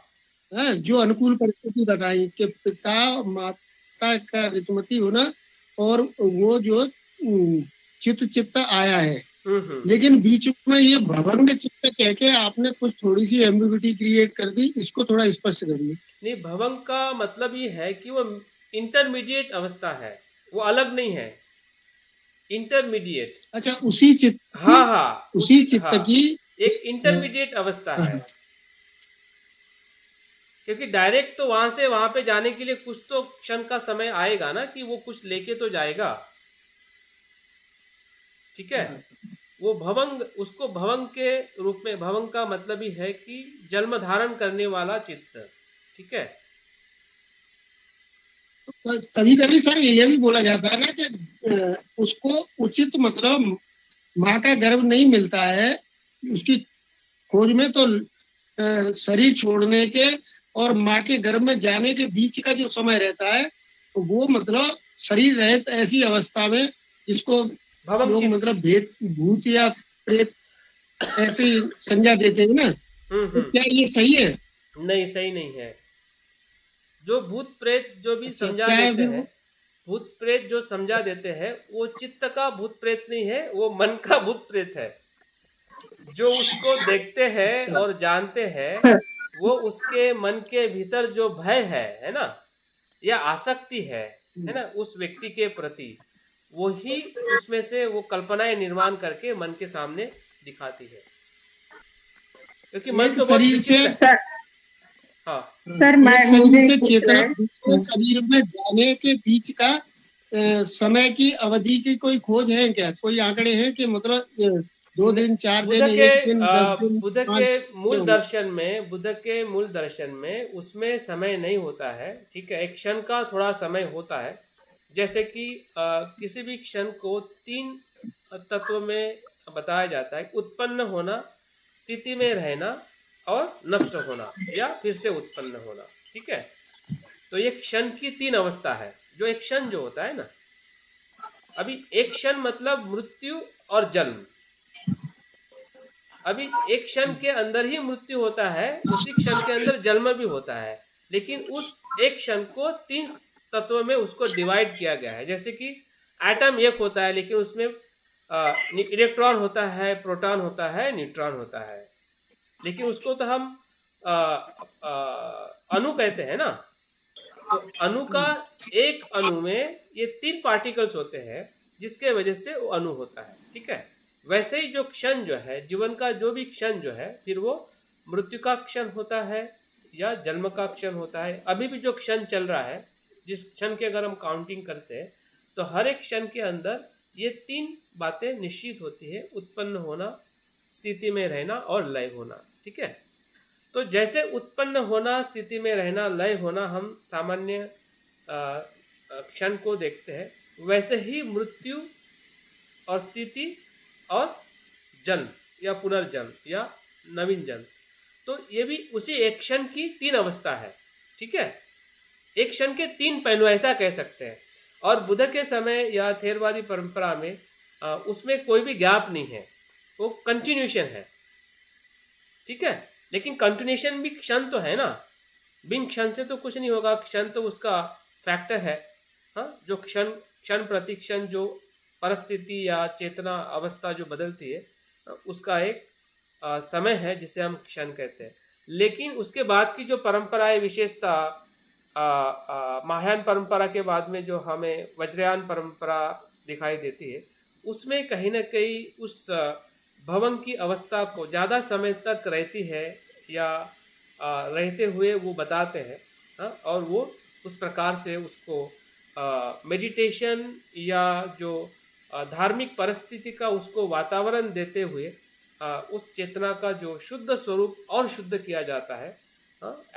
जो अनुकूल परिस्थिति बताई कि पिता माता का ऋतुमती होना, और वो जो चित्त आया है, लेकिन बीच में ये भवंग चित्त कह के आपने कुछ थोड़ी सी एम्बिग्युइटी क्रिएट कर दी, इसको थोड़ा स्पष्ट करिए। नहीं, भवंग का मतलब ये है कि वो इंटरमीडिएट अवस्था है, वो अलग नहीं है, इंटरमीडिएट। अच्छा, उसी चित्त, हाँ, उसी चित्त की एक इंटरमीडिएट अवस्था है, क्योंकि डायरेक्ट तो वहां से वहां पे जाने के लिए कुछ तो क्षण का समय आएगा ना, कि वो कुछ लेके तो जाएगा, ठीक है। वो भवंग, उसको भवंग के रूप में, भवंग का मतलब ही है कि जन्म धारण करने वाला चित्त, ठीक है। कभी कभी सर ये भी बोला जाता है ना कि उसको उचित मतलब माँ का गर्भ नहीं मिलता है उसकी खोज में, तो शरीर छोड़ने के और माँ के गर्भ में जाने के बीच का जो समय रहता है, तो वो मतलब शरीर रहित ऐसी अवस्था में जिसको लोग मतलब भेद भूत या प्रेत ऐसी संज्ञा देते हैं ना, तो क्या ये सही है? नहीं, सही नहीं है। जो भूत प्रेत जो भी समझा देते हैं, भूत प्रेत जो समझा देते हैं, वो चित्त का भूत प्रेत नहीं है, वो मन का भूत प्रेत है। जो उसको देखते हैं और जानते हैं, वो उसके मन के भीतर जो भय है ना, या आसक्ति है ना, उस व्यक्ति के प्रति, वही उसमें से वो कल्पनाएं निर्माण करके मन के सामने दिखाती है, क्योंकि मन एक तो बहुत शरीर से विचित्र है। सर हाँ सर मैं एक मुझे शरीर से पूछना चेतना है। दूसरे शरीर में जाने के बीच का समय की अवधि की कोई खोज है क्या? कोई आंकड़े हैं कि मतलब 2 दिन, 4 बुद्ध दिन, के 1 दिन, 10 दिन, बुद्ध 5 के मूल दिन? दर्शन में, बुद्ध के मूल दर्शन में उसमें समय नहीं होता है, ठीक है, एक क्षण का थोड़ा समय होता है। जैसे कि किसी भी क्षण को 3 तत्व में बताया जाता है, उत्पन्न होना, स्थिति में रहना और नष्ट होना या फिर से उत्पन्न होना, ठीक है। तो ये क्षण की 3 अवस्था है। जो एक क्षण जो होता है ना, अभी एक क्षण मतलब मृत्यु और जन्म। अभी एक क्षण के अंदर ही मृत्यु होता है, उसी क्षण के अंदर जन्म भी होता है, लेकिन उस एक क्षण को 3 तत्वों में उसको डिवाइड किया गया है। जैसे कि एटम एक होता है, लेकिन उसमें इलेक्ट्रॉन होता है, प्रोटॉन होता है, न्यूट्रॉन होता है, लेकिन उसको तो हम आ, आ, अणु कहते हैं ना। तो अणु का एक अणु में ये 3 पार्टिकल्स होते हैं, जिसके वजह से वो अणु होता है, ठीक है। वैसे ही जो क्षण जो है, जीवन का जो भी क्षण जो है, फिर वो मृत्यु का क्षण होता है या जन्म का क्षण होता है। अभी भी जो क्षण चल रहा है, जिस क्षण की अगर हम काउंटिंग करते हैं, तो हर एक क्षण के अंदर ये 3 बातें निश्चित होती है: उत्पन्न होना, स्थिति में रहना और लय होना, ठीक है। तो जैसे उत्पन्न होना, स्थिति में रहना, लय होना हम सामान्य क्षण को देखते हैं, वैसे ही मृत्यु और स्थिति और जन्म या पुनर्जन्म या नवीन जन्म, तो ये भी उसी एक क्षण की 3 अवस्था है, ठीक है। एक क्षण के 3 पहलू, ऐसा कह सकते हैं। और बुद्ध के समय या थेरवादी परंपरा में उसमें कोई भी गैप नहीं है, वो कंटिन्यूशन है, ठीक है। लेकिन कंटिन्यूशन भी क्षण तो है ना, बिन क्षण से तो कुछ नहीं होगा, क्षण तो उसका फैक्टर है। हाँ, जो क्षण क्षण प्रति क्षण जो परिस्थिति या चेतना अवस्था जो बदलती है, उसका एक समय है जिसे हम क्षण कहते हैं। लेकिन उसके बाद की जो परंपराएं, विशेषता महायान परंपरा के बाद में जो हमें वज्रयान परंपरा दिखाई देती है, उसमें कहीं ना कहीं उस भवन की अवस्था को ज़्यादा समय तक रहती है या रहते हुए वो बताते हैं। हाँ, और वो उस प्रकार से उसको मेडिटेशन या जो धार्मिक परिस्थिति का उसको वातावरण देते हुए उस चेतना का जो शुद्ध स्वरूप और शुद्ध किया जाता है।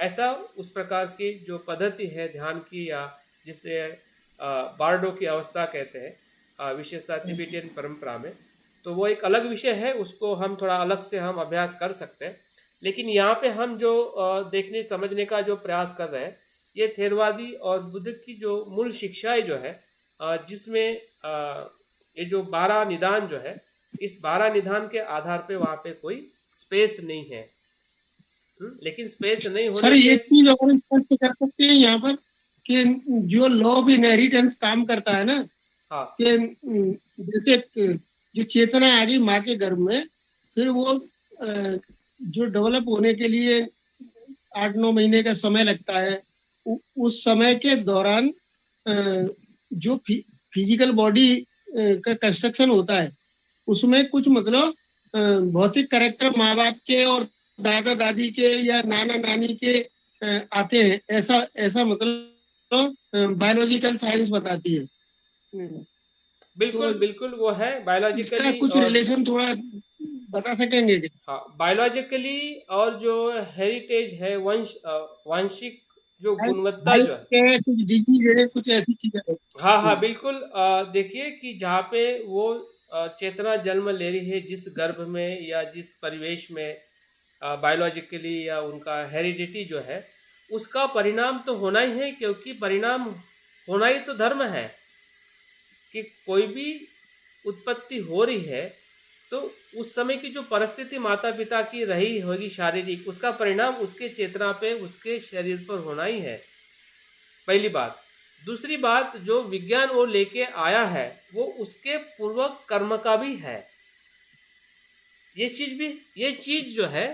ऐसा उस प्रकार की जो पद्धति है ध्यान की, या जिसे बार्डो की अवस्था कहते हैं, विशेषता तिब्बतियन परंपरा में, तो वो एक अलग विषय है, उसको हम थोड़ा अलग से हम अभ्यास कर सकते हैं। लेकिन यहाँ पे हम जो देखने समझने का जो प्रयास कर रहे हैं, ये थेरवादी और बुद्ध की जो मूल शिक्षाएं जो है, जिसमें ये जो 12 निदान जो है, इस 12 निदान के आधार पे वहाँ पे कोई स्पेस नहीं है। लेकिन स्पेस नहीं होने सर, से एक चीज और स्पष्ट कर सकते हैं यहाँ पर कि जो लॉ ऑफ इनहेरिटेंस काम करता है ना, हाँ कि जैसे जो चेतना आ गई माँ के गर्भ में, फिर वो जो डेवलप होने के लिए 8-9 महीने का समय लगता है, उस समय के दौरान जो फिजिकल बॉडी का कंस्ट्रक्शन होता है, उसमें कुछ मतलब भौतिक कैरेक्टर माँ बाप के और दादा दादी के या नाना नानी के आते हैं, ऐसा मतलब बायोलॉजिकल साइंस बताती है। बिल्कुल तो बिल्कुल वो है इसका बायोलॉजिकली कुछ और रिलेशन थोड़ा बता सकेंगे क्या? हाँ, बायोलॉजिकली और जो हेरिटेज है, वांशिक जो गुणवत्ता जो है, कुछ डिजीज है, कुछ ऐसी चीजें है। हाँ हाँ बिल्कुल। देखिए कि जहाँ पे वो चेतना जन्म ले रही है, जिस गर्भ में या जिस परिवेश में, बायोलॉजिकली या उनका हेरिडिटी जो है, उसका परिणाम तो होना ही है, क्योंकि परिणाम होना ही तो धर्म है। कि कोई भी उत्पत्ति हो रही है, तो उस समय की जो परिस्थिति माता पिता की रही होगी शारीरिक, उसका परिणाम उसके चेतना पे, उसके शरीर पर होना ही है, पहली बात। दूसरी बात, जो विज्ञान वो लेके आया है, वो उसके पूर्व कर्म का भी है। ये चीज जो है,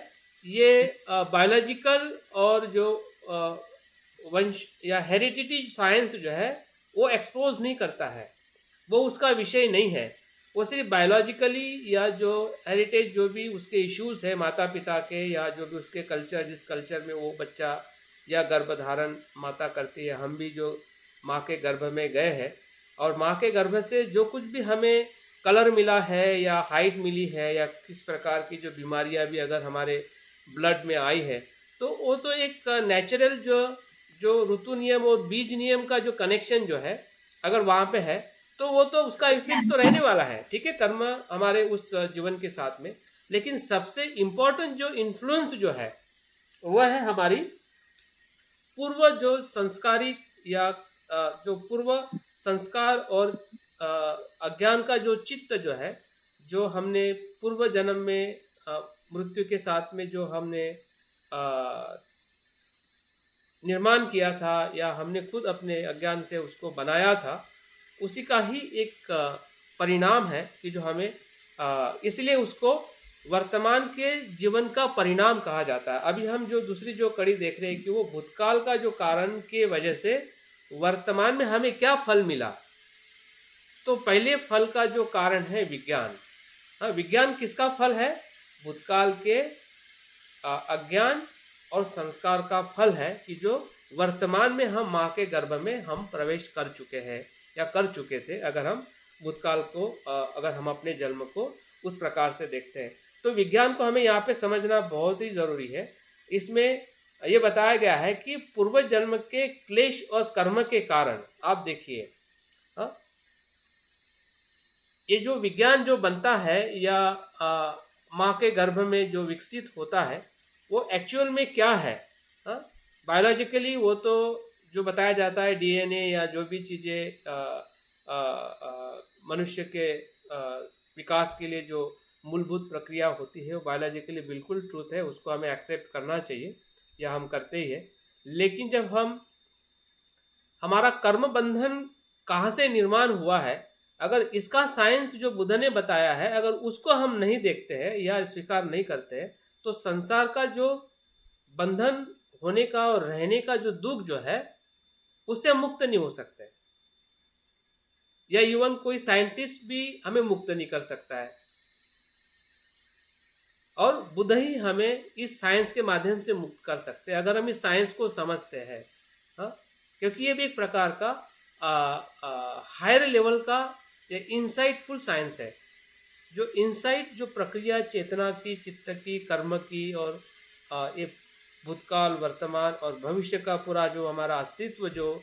ये बायोलॉजिकल और जो वंश या हेरिडिटी साइंस जो है वो एक्सपोज नहीं करता है, वो उसका विषय नहीं है। वो सिर्फ बायोलॉजिकली या जो हेरिटेज जो भी उसके इश्यूज है माता पिता के, या जो भी उसके कल्चर, जिस कल्चर में वो बच्चा या गर्भधारण माता करती है, हम भी जो माँ के गर्भ में गए हैं और माँ के गर्भ से जो कुछ भी हमें कलर मिला है या हाइट मिली है या किस प्रकार की जो बीमारियाँ भी अगर हमारे ब्लड में आई है, तो वो तो एक नेचुरल जो जो ऋतु नियम और बीज नियम का जो कनेक्शन जो है अगर वहाँ पे है, तो वो तो उसका इफेक्ट तो रहने वाला है, ठीक है, कर्म हमारे उस जीवन के साथ में। लेकिन सबसे इम्पोर्टेंट जो इन्फ्लुएंस जो है वह है हमारी पूर्व जो संस्कारिक या जो पूर्व संस्कार और अज्ञान का जो चित्त जो है, जो हमने पूर्व जन्म में मृत्यु के साथ में जो हमने निर्माण किया था या हमने खुद अपने अज्ञान से उसको बनाया था, उसी का ही एक परिणाम है कि जो हमें इसलिए उसको वर्तमान के जीवन का परिणाम कहा जाता है। अभी हम जो दूसरी जो कड़ी देख रहे हैं कि वो भूतकाल का जो कारण के वजह से वर्तमान में हमें क्या फल मिला। तो पहले फल का जो कारण है विज्ञान। विज्ञान किसका फल है? भूतकाल के अज्ञान और संस्कार का फल है कि जो वर्तमान में हम माँ के गर्भ में हम प्रवेश कर चुके हैं या कर चुके थे, अगर हम भूतकाल को अगर हम अपने जन्म को उस प्रकार से देखते हैं। तो विज्ञान को हमें यहाँ पे समझना बहुत ही ज़रूरी है। इसमें ये बताया गया है कि पूर्व जन्म के क्लेश और कर्म के कारण, आप देखिए ये जो विज्ञान जो बनता है या माँ के गर्भ में जो विकसित होता है वो एक्चुअल में क्या है। बायोलॉजिकली वो तो जो बताया जाता है डीएनए या जो भी चीज़ें मनुष्य के विकास के लिए जो मूलभूत प्रक्रिया होती है वो बायोलॉजिकली बिल्कुल ट्रूथ है, उसको हमें एक्सेप्ट करना चाहिए या हम करते ही है। लेकिन जब हम हमारा कर्म बंधन कहाँ से निर्माण हुआ है, अगर इसका साइंस जो बुद्ध ने बताया है अगर उसको हम नहीं देखते हैं या स्वीकार नहीं करते हैं, तो संसार का जो बंधन होने का और रहने का जो दुख जो है उससे मुक्त नहीं हो सकते, या इवन कोई साइंटिस्ट भी हमें मुक्त नहीं कर सकता है। और बुद्ध ही हमें इस साइंस के माध्यम से मुक्त कर सकते हैं अगर हम इस साइंस को समझते हैं। क्योंकि ये भी एक प्रकार का हायर लेवल का या इंसाइटफुल साइंस है। जो इंसाइट जो प्रक्रिया चेतना की, चित्त की, कर्म की और ये भूतकाल, वर्तमान और भविष्य का पूरा जो हमारा अस्तित्व जो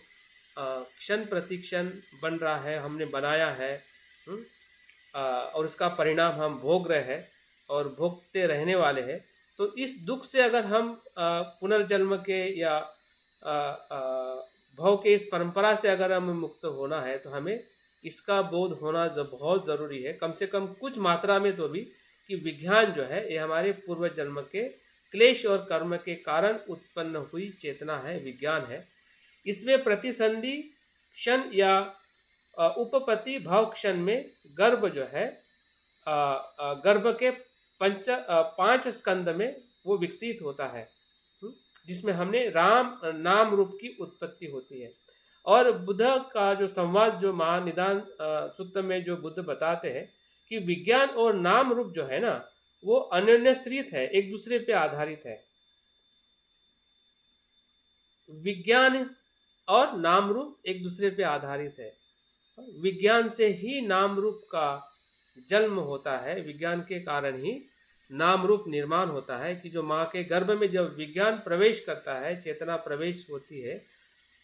क्षण प्रति क्षण बन रहा है, हमने बनाया है, और उसका परिणाम हम भोग रहे हैं और भोगते रहने वाले हैं। तो इस दुख से अगर हम पुनर्जन्म के या भव के इस परंपरा से अगर हमें मुक्त होना है तो हमें इसका बोध होना बहुत ज़रूरी है, कम से कम कुछ मात्रा में तो भी, कि विज्ञान जो है ये हमारे पूर्व जन्म के क्लेश और कर्म के कारण उत्पन्न हुई चेतना है, विज्ञान है। इसमें प्रतिसंधि क्षण या उपपत्ति भाव क्षण में गर्भ जो है गर्भ के 5 स्कंद में वो विकसित होता है, जिसमें हमने राम नाम रूप की उत्पत्ति होती है। और बुद्ध का जो संवाद जो महानिदान सूत्र में जो बुद्ध बताते हैं कि विज्ञान और नाम रूप जो है ना वो अनन्यश्रित है, एक दूसरे पे आधारित है। विज्ञान और नाम रूप एक दूसरे पे आधारित है। विज्ञान से ही नाम रूप का जन्म होता है, विज्ञान के कारण ही नाम रूप निर्माण होता है। कि जो माँ के गर्भ में जब विज्ञान प्रवेश करता है, चेतना प्रवेश होती है,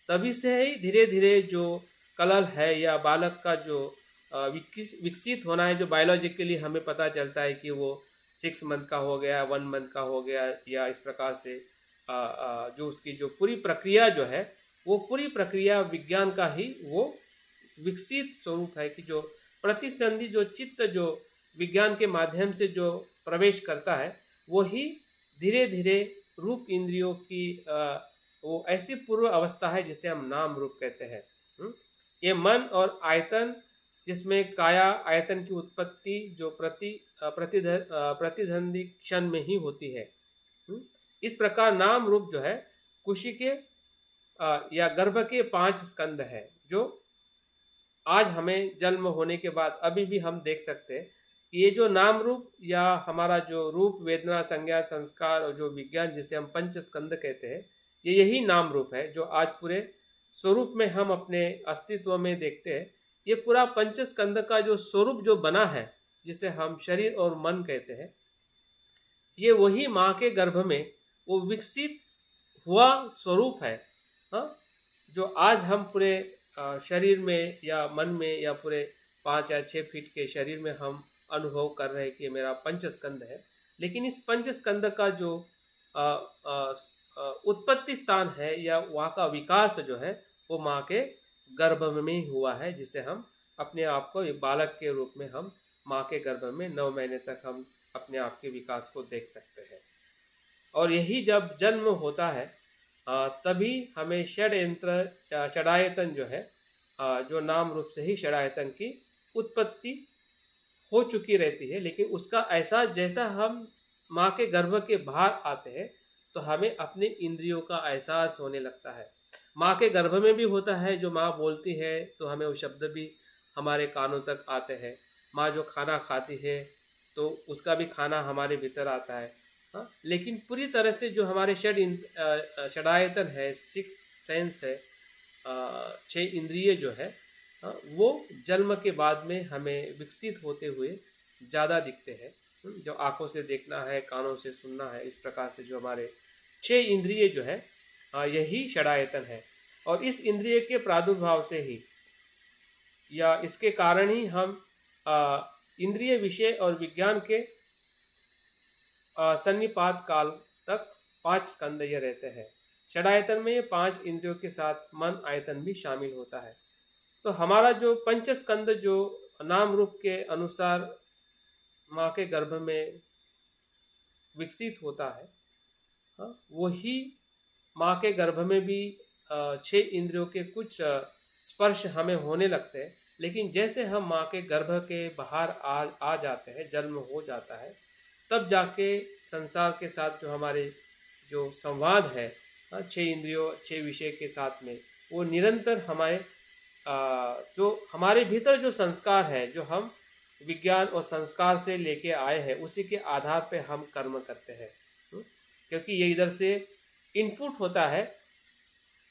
तभी से ही धीरे धीरे जो कलल है या बालक का जो विकसित होना है, जो बायोलॉजिकली हमें पता चलता है कि वो 6 मंथ का हो गया, 1 मंथ का हो गया, या इस प्रकार से जो उसकी जो पूरी प्रक्रिया जो है वो पूरी प्रक्रिया विज्ञान का ही वो विकसित स्वरूप है। कि जो प्रतिसंधि जो चित्त जो विज्ञान के माध्यम से जो प्रवेश करता है वो ही धीरे धीरे रूप इंद्रियों की वो ऐसी पूर्व अवस्था है जिसे हम नाम रूप कहते हैं। ये मन और आयतन, जिसमें काया आयतन की उत्पत्ति जो प्रतिसंधि क्षण में ही होती है। इस प्रकार नाम रूप जो है कुशी के या गर्भ के 5 स्कंद है, जो आज हमें जन्म होने के बाद अभी भी हम देख सकते हैं कि ये जो नाम रूप या हमारा जो रूप वेदना संज्ञा संस्कार और जो विज्ञान जिसे हम पंच स्कंद कहते हैं, ये यही नाम रूप है जो आज पूरे स्वरूप में हम अपने अस्तित्व में देखते हैं। ये पूरा पंच स्कंद का जो स्वरूप जो बना है, जिसे हम शरीर और मन कहते हैं, ये वही माँ के गर्भ में वो विकसित हुआ स्वरूप है। हाँ, जो आज हम पूरे शरीर में या मन में या पूरे 5 या 6 फीट के शरीर में हम अनुभव कर रहे हैं कि मेरा पंच स्कंद है। लेकिन इस पंच स्कंद का जो उत्पत्ति स्थान है या वहाँ का विकास जो है वो माँ के गर्भ में ही हुआ है, जिसे हम अपने आप को एक बालक के रूप में हम माँ के गर्भ में 9 महीने तक हम अपने आप के विकास को देख सकते हैं। और यही जब जन्म होता है तभी हमें षड्यंत्र या षडायतन जो है, जो नाम रूप से ही षडायतन की उत्पत्ति हो चुकी रहती है। लेकिन उसका ऐसा जैसा हम माँ के गर्भ के बाहर आते हैं तो हमें अपने इंद्रियों का एहसास होने लगता है। माँ के गर्भ में भी होता है, जो माँ बोलती है तो हमें वो शब्द भी हमारे कानों तक आते हैं। माँ जो खाना खाती है तो उसका भी खाना हमारे भीतर आता है। हाँ, लेकिन पूरी तरह से जो हमारे षडायतन है, 6 सेंस है, 6 इंद्रिय जो है, वो जन्म के बाद में हमें विकसित होते हुए ज़्यादा दिखते हैं। जो आँखों से देखना है, कानों से सुनना है, इस प्रकार से जो हमारे 6 इंद्रिय जो है यही षडायतन है। और इस इंद्रिय के प्रादुर्भाव से ही या इसके कारण ही हम इंद्रिय विषय और विज्ञान के सन्निपात काल तक 5 स्कंद ये रहते हैं। षडायतन में ये 5 इंद्रियों के साथ मन आयतन भी शामिल होता है। तो हमारा जो पंच स्कंद जो नाम रूप के अनुसार माँ के गर्भ में विकसित होता है, वही माँ के गर्भ में भी 6 इंद्रियों के कुछ स्पर्श हमें होने लगते हैं। लेकिन जैसे हम माँ के गर्भ के बाहर आ जाते हैं, जन्म हो जाता है, तब जाके संसार के साथ जो हमारे जो संवाद है 6 इंद्रियों 6 विषय के साथ में, वो निरंतर हमारे जो हमारे भीतर जो संस्कार है, जो हम विज्ञान और संस्कार से लेके आए हैं, उसी के आधार पे हम कर्म करते हैं। क्योंकि ये इधर से इनपुट होता है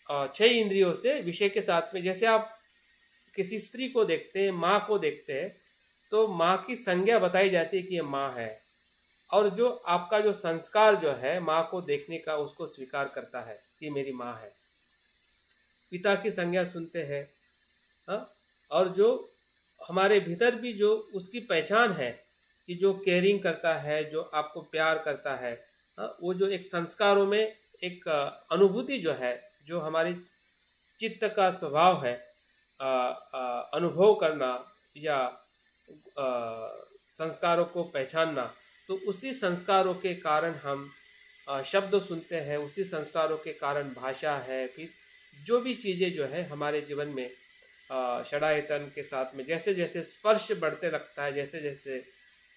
6 इंद्रियों से विषय के साथ में। जैसे आप किसी स्त्री को देखते हैं, माँ को देखते हैं, तो माँ की संज्ञा बताई जाती है कि ये माँ है। और जो आपका जो संस्कार जो है माँ को देखने का, उसको स्वीकार करता है कि मेरी माँ है। पिता की संज्ञा सुनते हैं। और जो हमारे भीतर भी जो उसकी पहचान है कि जो केयरिंग करता है, जो आपको प्यार करता है, वो जो एक संस्कारों में एक अनुभूति जो है, जो हमारी चित्त का स्वभाव है, अनुभव करना या संस्कारों को पहचानना, तो उसी संस्कारों के कारण हम शब्द सुनते हैं, उसी संस्कारों के कारण भाषा है, फिर जो भी चीज़ें जो है हमारे जीवन में षडायतन के साथ में जैसे जैसे स्पर्श बढ़ते लगता है, जैसे जैसे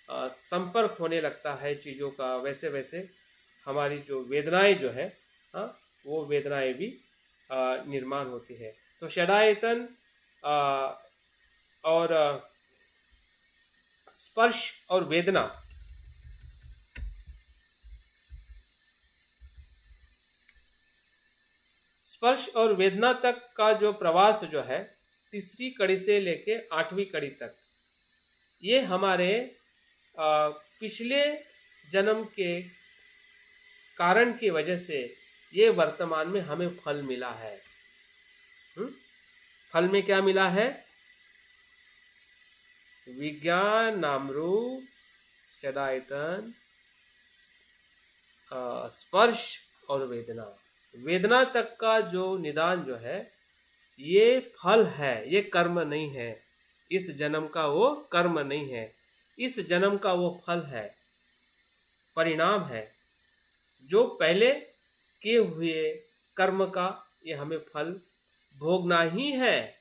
संपर्क होने लगता है चीज़ों का, वैसे वैसे हमारी जो वेदनाएं जो है वो वेदनाएं भी निर्माण होती है। तो षडायतन और स्पर्श और वेदना, स्पर्श और वेदना तक का जो प्रवास जो है, तीसरी कड़ी से लेके 8वीं कड़ी तक, ये हमारे पिछले जन्म के कारण की वजह से ये वर्तमान में हमें फल मिला है। फल में क्या मिला है? विज्ञान, नाम रूप, षडायतन, स्पर्श और वेदना। वेदना तक का जो निदान जो है, ये फल है, ये कर्म नहीं है। इस जन्म का वो कर्म नहीं है, इस जन्म का वो फल है, परिणाम है। जो पहले किए हुए कर्म का ये हमें फल भोगना ही है।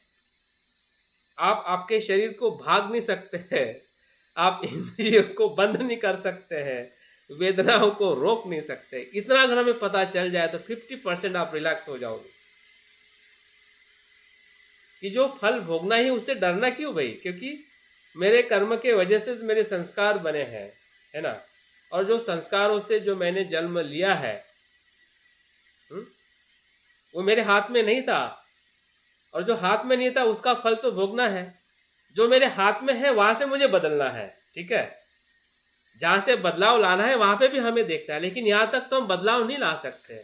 आप आपके शरीर को भाग नहीं सकते हैं, आप इंद्रियों को बंद नहीं कर सकते हैं, वेदनाओं को रोक नहीं सकते। इतना अगर हमें पता चल जाए तो 50% आप रिलैक्स हो जाओगे। कि जो फल भोगना ही, उससे डरना क्यों भाई? क्योंकि मेरे कर्म के वजह से मेरे संस्कार बने हैं, है ना? और जो संस्कारों से जो मैंने जन्म लिया है, हुँ? वो मेरे हाथ में नहीं था, और जो हाथ में नहीं था उसका फल तो भोगना है। जो मेरे हाथ में है वहाँ से मुझे बदलना है, ठीक है? जहाँ से बदलाव लाना है वहाँ पे भी हमें देखना है, लेकिन यहाँ तक तो हम बदलाव नहीं ला सकते।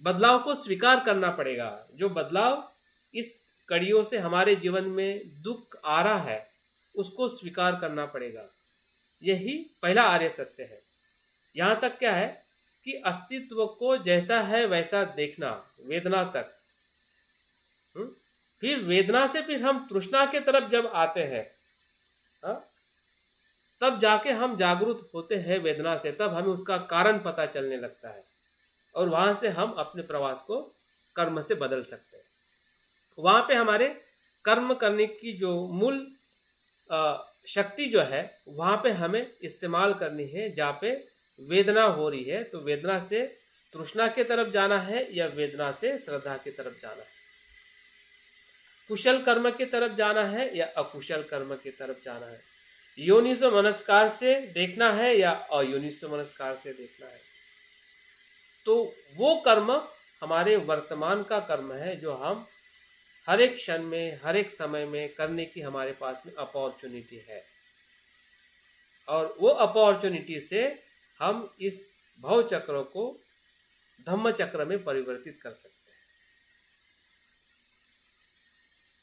बदलाव को स्वीकार करना पड़ेगा। जो बदलाव इस कड़ियों से हमारे जीवन में दुख आ रहा है, उसको स्वीकार करना पड़ेगा। यही पहला आर्य सत्य है। यहाँ तक क्या है कि अस्तित्व को जैसा है वैसा देखना, वेदना तक। फिर वेदना से फिर हम तृष्णा के तरफ जब आते हैं, हाँ, तब जाके हम जागरूक होते हैं वेदना से, तब हमें उसका कारण पता चलने लगता है, और वहाँ से हम अपने प्रवास को कर्म से बदल सकते हैं। वहाँ पे हमारे कर्म करने की जो मूल शक्ति जो है, वहाँ पे हमें इस्तेमाल करनी है। जहाँ पे वेदना हो रही है, तो वेदना से तृष्णा के तरफ जाना है या वेदना से श्रद्धा की तरफ जाना है? कुशल कर्म की तरफ जाना है या अकुशल कर्म की तरफ जाना है? योनिसो मनस्कार से देखना है या अयोनिसो मनस्कार से देखना है? तो वो कर्म हमारे वर्तमान का कर्म है, जो हम हर एक क्षण में, हर एक समय में करने की हमारे पास में अपॉर्चुनिटी है, और वो अपॉर्चुनिटी से हम इस भव चक्र को धम्म चक्र में परिवर्तित कर सकते हैं।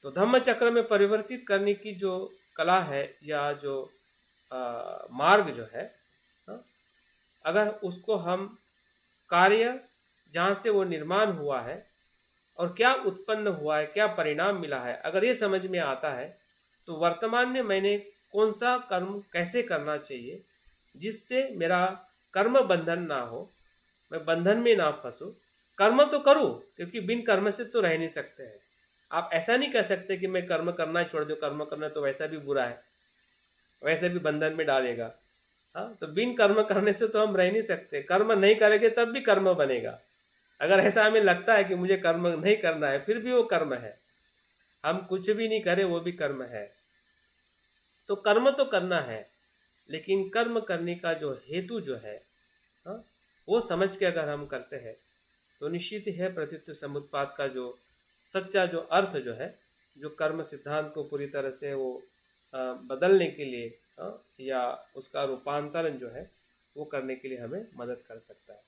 तो धम्म चक्र में परिवर्तित करने की जो कला है, या जो मार्ग जो है, अगर उसको हम कार्य जहाँ से वो निर्माण हुआ है और क्या उत्पन्न हुआ है, क्या परिणाम मिला है, अगर ये समझ में आता है, तो वर्तमान में मैंने कौन सा कर्म कैसे करना चाहिए जिससे मेरा कर्म बंधन ना हो, मैं बंधन में ना फंसूँ। कर्म तो करूँ, क्योंकि बिन कर्म से तो रह नहीं सकते हैं। आप ऐसा नहीं कह सकते कि मैं कर्म करना छोड़ दूँ, कर्म करना तो वैसा भी बुरा है, वैसे भी बंधन में डालेगा। हाँ, तो बिन कर्म करने से तो हम रह नहीं सकते। कर्म नहीं करेंगे तब भी कर्म बनेगा। अगर ऐसा हमें लगता है कि मुझे कर्म नहीं करना है, फिर भी वो कर्म है। हम कुछ भी नहीं करें वो भी कर्म है। तो कर्म तो करना है, लेकिन कर्म करने का जो हेतु जो है, हाँ, वो समझ के अगर हम करते हैं, तो निश्चित है प्रतीत्व समुत्पाद का जो सच्चा जो अर्थ जो है, जो कर्म सिद्धांत को पूरी तरह से वो बदलने के लिए, या उसका रूपांतरण जो है वो करने के लिए हमें मदद कर सकता है।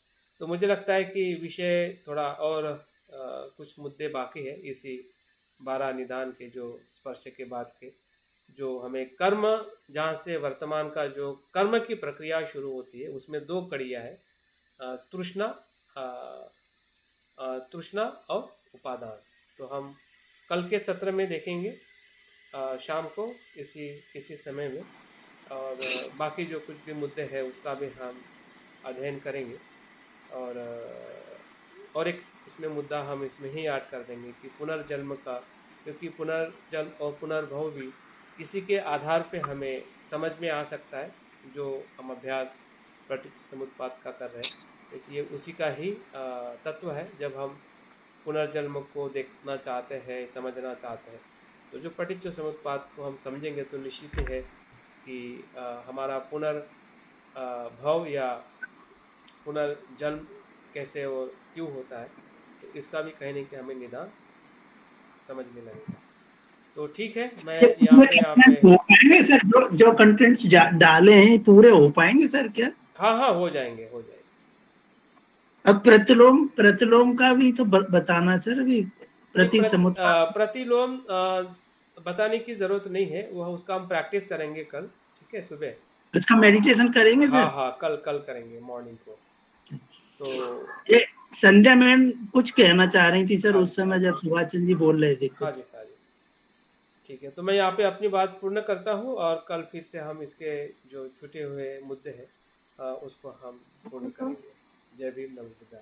तो मुझे लगता है कि विषय थोड़ा और कुछ मुद्दे बाकी है इसी 12 निदान के जो स्पर्श के बाद के, जो हमें कर्म, जहाँ से वर्तमान का जो कर्म की प्रक्रिया शुरू होती है, उसमें 2 कड़ियाँ है, तृष्णा तृष्णा और उपादान। तो हम कल के सत्र में देखेंगे शाम को इसी समय में, और बाकी जो कुछ भी मुद्दे हैं उसका भी हम अध्ययन करेंगे। और एक इसमें मुद्दा हम इसमें ही ऐड कर देंगे कि पुनर्जन्म का, क्योंकि पुनर्जन्म और पुनर्भव भी इसी के आधार पे हमें समझ में आ सकता है, जो हम अभ्यास प्रतीच्य समुत्पाद का कर रहे हैं। क्योंकि ये उसी का ही तत्व है। जब हम पुनर्जन्म को देखना चाहते हैं, समझना चाहते हैं, तो जो प्रतीच्य समुत्पाद को हम समझेंगे तो निश्चित है कि हमारा पुनर्भव या पुनर्जन्म कैसे और क्यों होता है, तो इसका भी कहीं नहीं कि हमें निदान समझने लगेगा। तो ठीक है, मैं यहाँ पे हो पाएंगे सर, जो कंटेंट्स डाले हैं पूरे हो पाएंगे सर क्या? हाँ, हो जाएंगे। अब प्रतिलोम का भी तो बताना सर। अभी प्रतिलोम बताने की जरूरत नहीं है, वो उसका हम प्रैक्टिस करेंगे कल, ठीक है, सुबह इसका मेडिटेशन करेंगे सर। हाँ, कल करेंगे मॉर्निंग को। तो ये संध्या मैम कुछ कहना चाह रही थी सर हाँ उस समय जब सुभाष चंद्र जी बोल रहे थे हाँ कुछ। जी, ठीक है। तो मैं यहाँ पे अपनी बात पूर्ण करता हूँ, और कल फिर से हम इसके जो छूटे हुए मुद्दे हैं उसको हम पूर्ण करेंगे। जय भीम, नमो बुद्धाय।